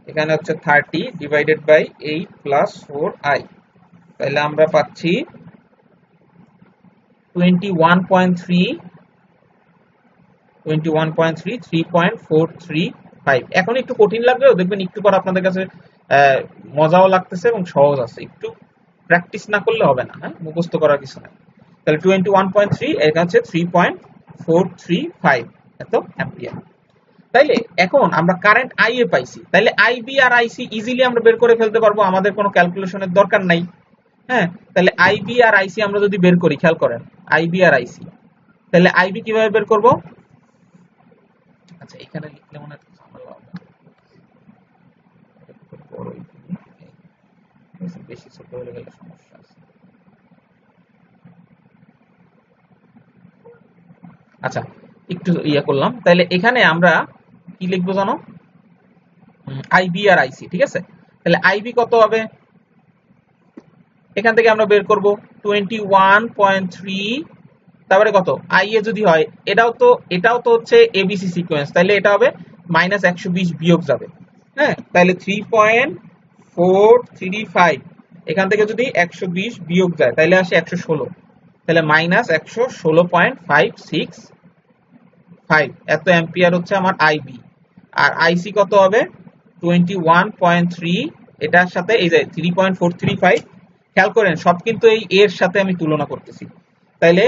এখানে হচ্ছে 30 ডিভাইডেড বাই 8 প্লাস 4i, তাহলে আমরা পাচ্ছি 21.3, 3.43 5। এখন একটু কঠিন লাগলেও দেখবেন একটু পর আপনাদের কাছে মজাও লাগতেছে এবং সহজ আছে, একটু প্র্যাকটিস না করলে হবে না, হ্যাঁ, মুখস্থ করার কিছু নাই। তাহলে 21.3 এটা হচ্ছে 3.435 এত অ্যাম্পিয়ার। তাইলে এখন আমরা কারেন্ট আইএ পাইছি, তাইলে আইবি আর আইসি ইজিলি আমরা বের করে ফেলতে পারবো, আমাদের কোনো ক্যালকুলেশনের দরকার নাই। হ্যাঁ, তাহলে আইবি আর আইসি আমরা যদি বের করি, খেয়াল করেন আইবি আর আইসি, তাহলে আইবি কিভাবে বের করব? আচ্ছা এখানে লিখলে মনে হয় ঝামেলা হবে, একটু বড়ই বেশি ছোট হয়ে গেলে সমস্যা আছে। আচ্ছা একটু ইয়া করলাম, তাহলে এখানে আমরা কি লিখবো জানো? আইবি আর আইসি, ঠিক আছে। তাহলে আইবি কত হবে? এখান থেকে আমরা বের করব 21.3, তারপরে কত আইএ যদি হয়, এটাও তো হচ্ছে এবিসি সিকোয়েন্স, তাহলে এটা হবে -120 বিয়োগ যাবে। হ্যাঁ, তাহলে 3.435 এখান থেকে যদি 120 বিয়োগ যায় তাহলে আসে 116, তাহলে -116.565 এত অ্যাম্পিয়ার হচ্ছে আমার আইবি। আর আইসি কত হবে? 21.3 এটার সাথে এই যে 3.435, খেয়াল করেন সব কিন্তু এই এর সাথে আমি তুলনা করতেছি, তাইলে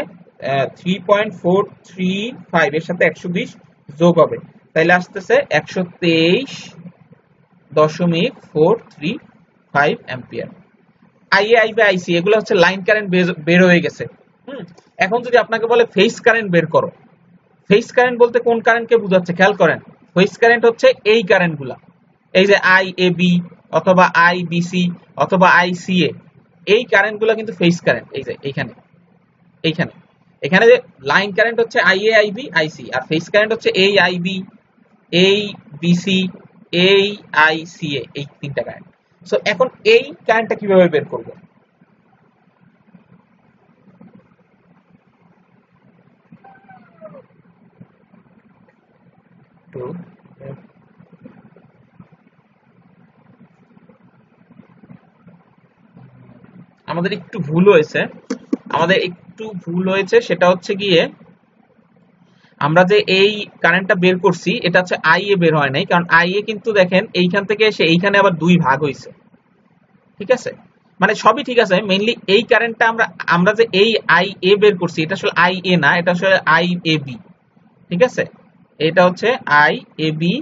3.435 এর সাথে 120 যোগ হবে, তাইলে আসতেছে 123.435 অ্যাম্পিয়ার। আইএ আইবি আইসি এগুলো হচ্ছে লাইন কারেন্ট বের হয়ে গেছে। এখন যদি আপনাকে বলে ফেজ কারেন্ট বের করো, ফেজ কারেন্ট বলতে কোন কারেন্টকে বোঝাচ্ছে? খেয়াল করেন ফেজ কারেন্ট হচ্ছে এই কারেন্টগুলা, এই যে আইএবি অথবা আইবিসি অথবা আইসিএ, এই কারেন্টগুলো কিন্তু ফেজ কারেন্ট। এই যে এইখানে এইখানে এখানে যে লাইন কারেন্ট হচ্ছে আইএ আইবি আইসি, আর ফেজ কারেন্ট হচ্ছে এই আইবি এই বিসি এই আইসিএ, এই তিনটা কারেন্ট। সো এখন এই কারেন্টটা কিভাবে বের করব? আমাদের একটু ভুল হয়েছে, সেটা হচ্ছে গিয়ে আমরা যে এই কারেন্টটা বের করছি এটা হচ্ছে আইএ বের হয় নাই, কারণ আইএ কিন্তু দেখেন এইখান থেকে এসে এইখানে আবার দুই ভাগ হয়েছে, ঠিক আছে। মানে সবই ঠিক আছে, মেইনলি এই কারেন্টটা আমরা যে এই আইএ বের করছি এটা আসলে আইএ না, এটা আসলে আইএবি, ঠিক আছে। এটা হচ্ছে আইএবি,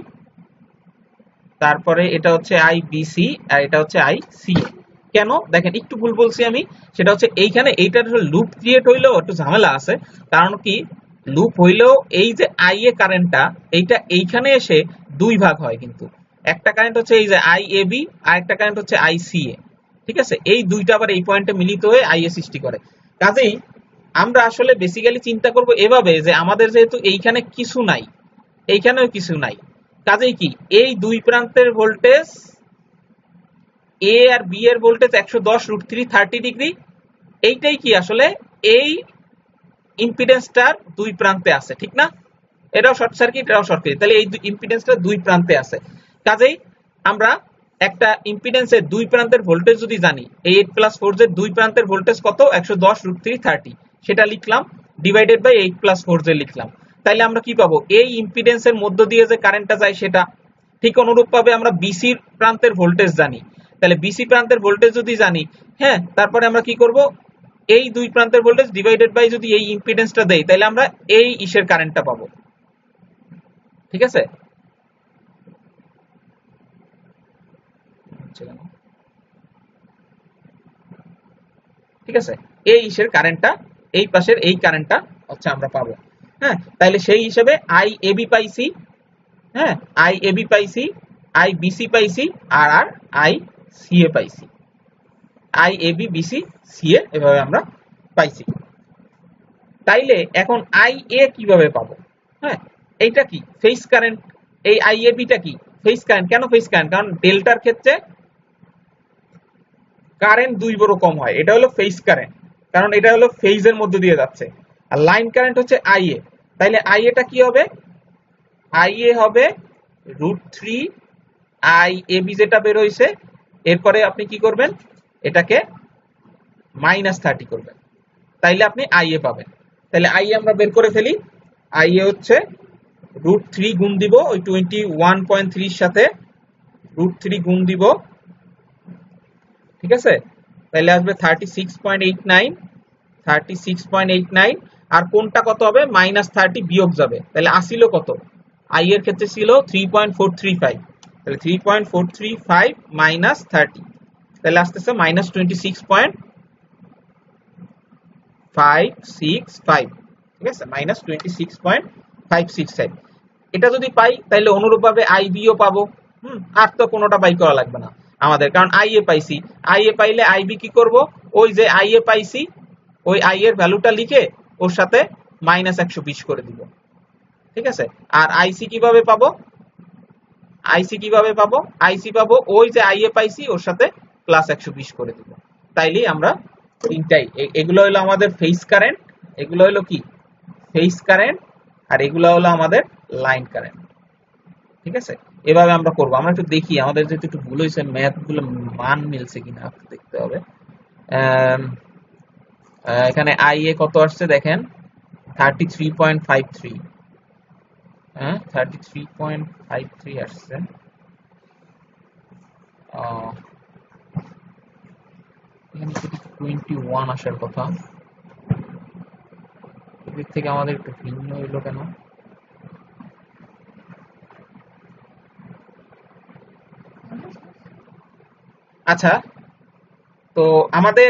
তারপরে এটা হচ্ছে আইবিসি, আর এটা হচ্ছে আইসিএ। কেন দেখেন একটু ভুল বলছি আমি, সেটা হচ্ছে এইখানে এইটার লুপ ক্রিয়েট হইলেও একটু ঝামেলা আছে, কারণ কি লুপ হইলেও এই যে আইএ কারেন্টটা এইটা এইখানে এসে দুই ভাগ হয়, কিন্তু একটা কারেন্ট হচ্ছে এই যে আইএবি আর একটা কারেন্ট হচ্ছে আইসিএ, ঠিক আছে। এই দুইটা আবার এই পয়েন্টে মিলিত হয়ে আইএ সৃষ্টি করে। কাজেই আমরা আসলে বেসিক্যালি চিন্তা করব এভাবে যে আমাদের যেহেতু এইখানে কিছু নাই, এইখানেও কিছু নাই, কাজেই কি এই দুই প্রান্তের ভোল্টেজ এ আর বি এর ভোল্টেজ 110√3 ডিগ্রি, এইটাই কি আসলে এই ইম্পিডেন্সটার দুই প্রান্তে আছে, ঠিক না? এটাও শর্ট সার্কিট, এটাও শর্ট সার্কিট, তাহলে এই ইম্পিডেন্সটা দুই প্রান্তে আছে। কাজেই আমরা একটা ইম্পিডেন্সের দুই প্রান্তের ভোল্টেজ যদি জানি, এই 8+4 এর দুই প্রান্তের ভোল্টেজ কত? 110√3 সেটা লিখলাম, ডিভাইডেড বাই 8+4 লিখলাম, তাইলে আমরা কি পাবো? এই ইম্পিডেন্সের মধ্য দিয়ে যে কারেন্টটা যায় সেটা। ঠিক অনুরূপ ভাবে আমরা বিসি প্রান্তের ভোল্টেজ জানি, তাহলে বিসি প্রান্তের ভোল্টেজ যদি জানি, হ্যাঁ, তারপরে আমরা কি করব? এই দুই প্রান্তের ভোল্টেজ ডিভাইডেড বাই যদি এই ইম্পিডেন্সটা দেই, তাহলে আমরা এই ইসের কারেন্টটা পাবো, ঠিক আছে। ঠিক আছে, এই ইসের কারেন্টটা, এই পাশের এই কারেন্টটা হচ্ছে আমরা পাবো। হ্যাঁ, তাহলে সেই হিসেবে আই এবি পাইছি, হ্যাঁ, আই এবি পাইছি, আই বিসি পাইছি, আর আর আই সিএ পাইছি, আই এবি বিসি সিএ এভাবে আমরা পাইছি। তাইলে এখন আই এ কিভাবে পাবো? হ্যাঁ, এইটা কি ফেজ কারেন্ট, এই আই এবিটা কি ফেজ কারেন্ট। কেন ফেজ কারেন্ট? কারণ ডেল্টার ক্ষেত্রে কারেন্ট দুই বড় কম হয়, এটা হলো ফেজ কারেন্ট, কারণ এটা হলো ফেজের মধ্যে দিয়ে যাচ্ছে। আর লাইন কারেন্ট হচ্ছে আইএ, তাইলে আইএটা কি হবে? আইএ হবে √3 আই এবি যেটা বের হইছে, এরপরে আপনি কি করবেন? এটাকে -30 করবেন, তাইলে আপনি আইএ পাবেন। তাহলে আইএ আমরা বের করে ফেলি, আইএ হচ্ছে √3 গুণ দিব ওই 21.3 এর সাথে, √3 গুণ দিব, ঠিক আছে? তাহলে আসবে 36.89, আর কোনটা কত হবে, -30 বিয়োগ যাবে, তাহলে আসিল কত, আই এর ক্ষেত্রে ছিল 3.435, তাহলে 3.435 -30, তাহলে আসতেছে -26.565, ঠিক আছে, -26.565। এটা যদি পাই তাহলে অনুরূপভাবে আইবিও পাবো। আর তো কোনোটা বাই করা লাগবে না আমাদের, কারণ আই এ পাইছি, আই এ পাইলে আইবি কি করব, ওই যে আই এ পাইছি ওই আই এর ভ্যালুটা লিখে ওর সাথে -120 করে দিব, ঠিক আছে? আর আইসি কিভাবে পাবো, আইসি পাবো ওই যে আই এ পাইছি ওর সাথে +120 করে দিব। তাইলেই আমরা তিনটাই, এগুলো হলো আমাদের ফেজ কারেন্ট, এগুলো হলো কি ফেজ কারেন্ট, আর এগুলো হলো আমাদের লাইন কারেন্ট, ঠিক আছে? এভাবে আমরা করব। আমরা একটু দেখি আমাদের যেহেতু একটু ভুল হয়েছে, ম্যাথ গুলো মান মিলছে কিনা দেখতে হবে। এখানে আই এ কত আসছে দেখেন, 33.53, হ্যাঁ 33.53 আসছে। এখানে 21 আসার কথা, এদিক থেকে আমাদের একটু ভিন্ন হইলো কেন? আচ্ছা, তো আমাদের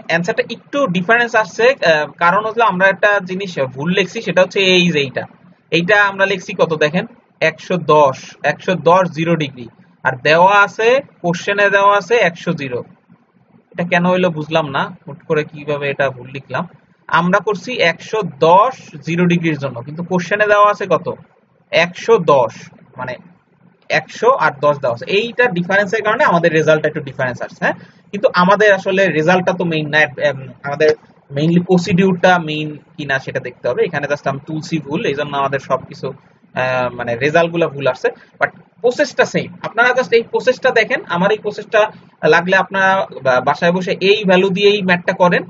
অ্যান্সারটা একটু ডিফারেন্স আসছে, কারণ হলো আমরা একটা জিনিস ভুল লিখছি, সেটা হচ্ছে এই যে এইটা আমরা লিখছি কত দেখেন, 110 0 ডিগ্রি, আর দেওয়া আছে কোশ্চেনে দেওয়া আছে 100। এটা কেন হইলো বুঝলাম না, হুট করে কিভাবে এটা ভুল লিখলাম। আমরা করছি 110 0 ডিগ্রির জন্য, কিন্তু কোশ্চেনে দেওয়া আছে কত 110, মানে 100 আর 10 দেওয়া আছে, এইটা ডিফারেন্সের কারণে আমাদের রেজাল্টটা একটু ডিফারেন্স আসছে। হ্যাঁ, কিন্তু আমাদের আসলে রেজাল্টটা তো মেইন না, আমাদের মেইনলি প্রসিডিউরটা মেইন কিনা সেটা দেখতে হবে। এখানে জাস্ট আমি তুলসি ভুল, এই জন্য আমাদের সবকিছু মানে রেজাল্ট গুলো ভুল আসছে, বাট প্রসেসটা সেম। আপনারা জাস্ট এই প্রসেসটা দেখেন, আমার এই প্রসেসটা লাগলে আপনারা বাসায় বসে এই ভ্যালু দিয়েই ম্যাথটা করেন,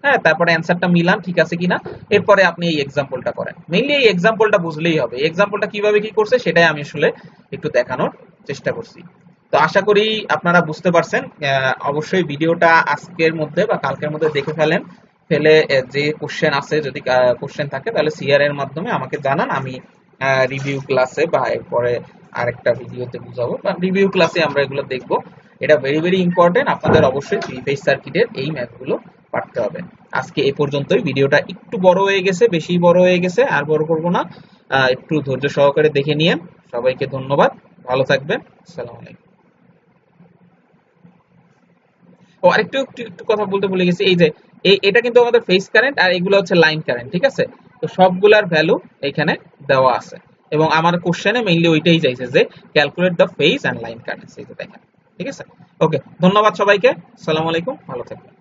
হ্যাঁ, তারপরে অ্যান্সারটা মিলান ঠিক আছে কিনা, এরপরে আপনি এই এক্সাম্পলটা করেন। মেইনলি এই এক্সাম্পলটা বুঝলেই হবে, এক্সাম্পলটা কিভাবে কি করছে সেটাই আমি আসলে একটু দেখানোর চেষ্টা করছি। তো আশা করি আপনারা বুঝতে পারছেন। অবশ্যই ভিডিওটা আজকের মধ্যে বা কালকের মধ্যে দেখে ফেলে যে কোশ্চেন আছে, যদি কোশ্চেন থাকে তাহলে সিআর এর মাধ্যমে আমাকে জানান, আমি রিভিউ ক্লাসে বা এরপরে আরেকটা ভিডিওতে বুঝাবো, বা রিভিউ ক্লাসে আমরা এগুলো দেখবো। এটা ভেরি ভেরি ইম্পর্টেন্ট, আপনাদের অবশ্যই থ্রি ফেজ সার্কিটের এই ম্যাথগুলো পারতে হবে। আজকে এই পর্যন্তই, ভিডিওটা একটু বড় হয়ে গেছে, বেশি বড় হয়ে গেছে, আর বড় করব না, একটু ধৈর্য সহকারে দেখে নিয়েন। সবাইকে ধন্যবাদ, ভালো থাকবেন, আসসালামু আলাইকুম। ও আরেকটু একটু কথা বলতে ভুলে গেছি, এই যে এটা কিন্তু আমাদের ফেজ কারেন্ট, আর এগুলো হচ্ছে লাইন কারেন্ট, ঠিক আছে? তো সবগুলার ভ্যালু এখানে দেওয়া আছে, এবং আমার কোশ্চেনে মেইনলি ওইটাই চাইছে যে calculate the phase and line current, এই যে দেখেন, ঠিক আছে? ওকে, ধন্যবাদ সবাইকে, আসসালামু আলাইকুম, ভালো থাকবেন।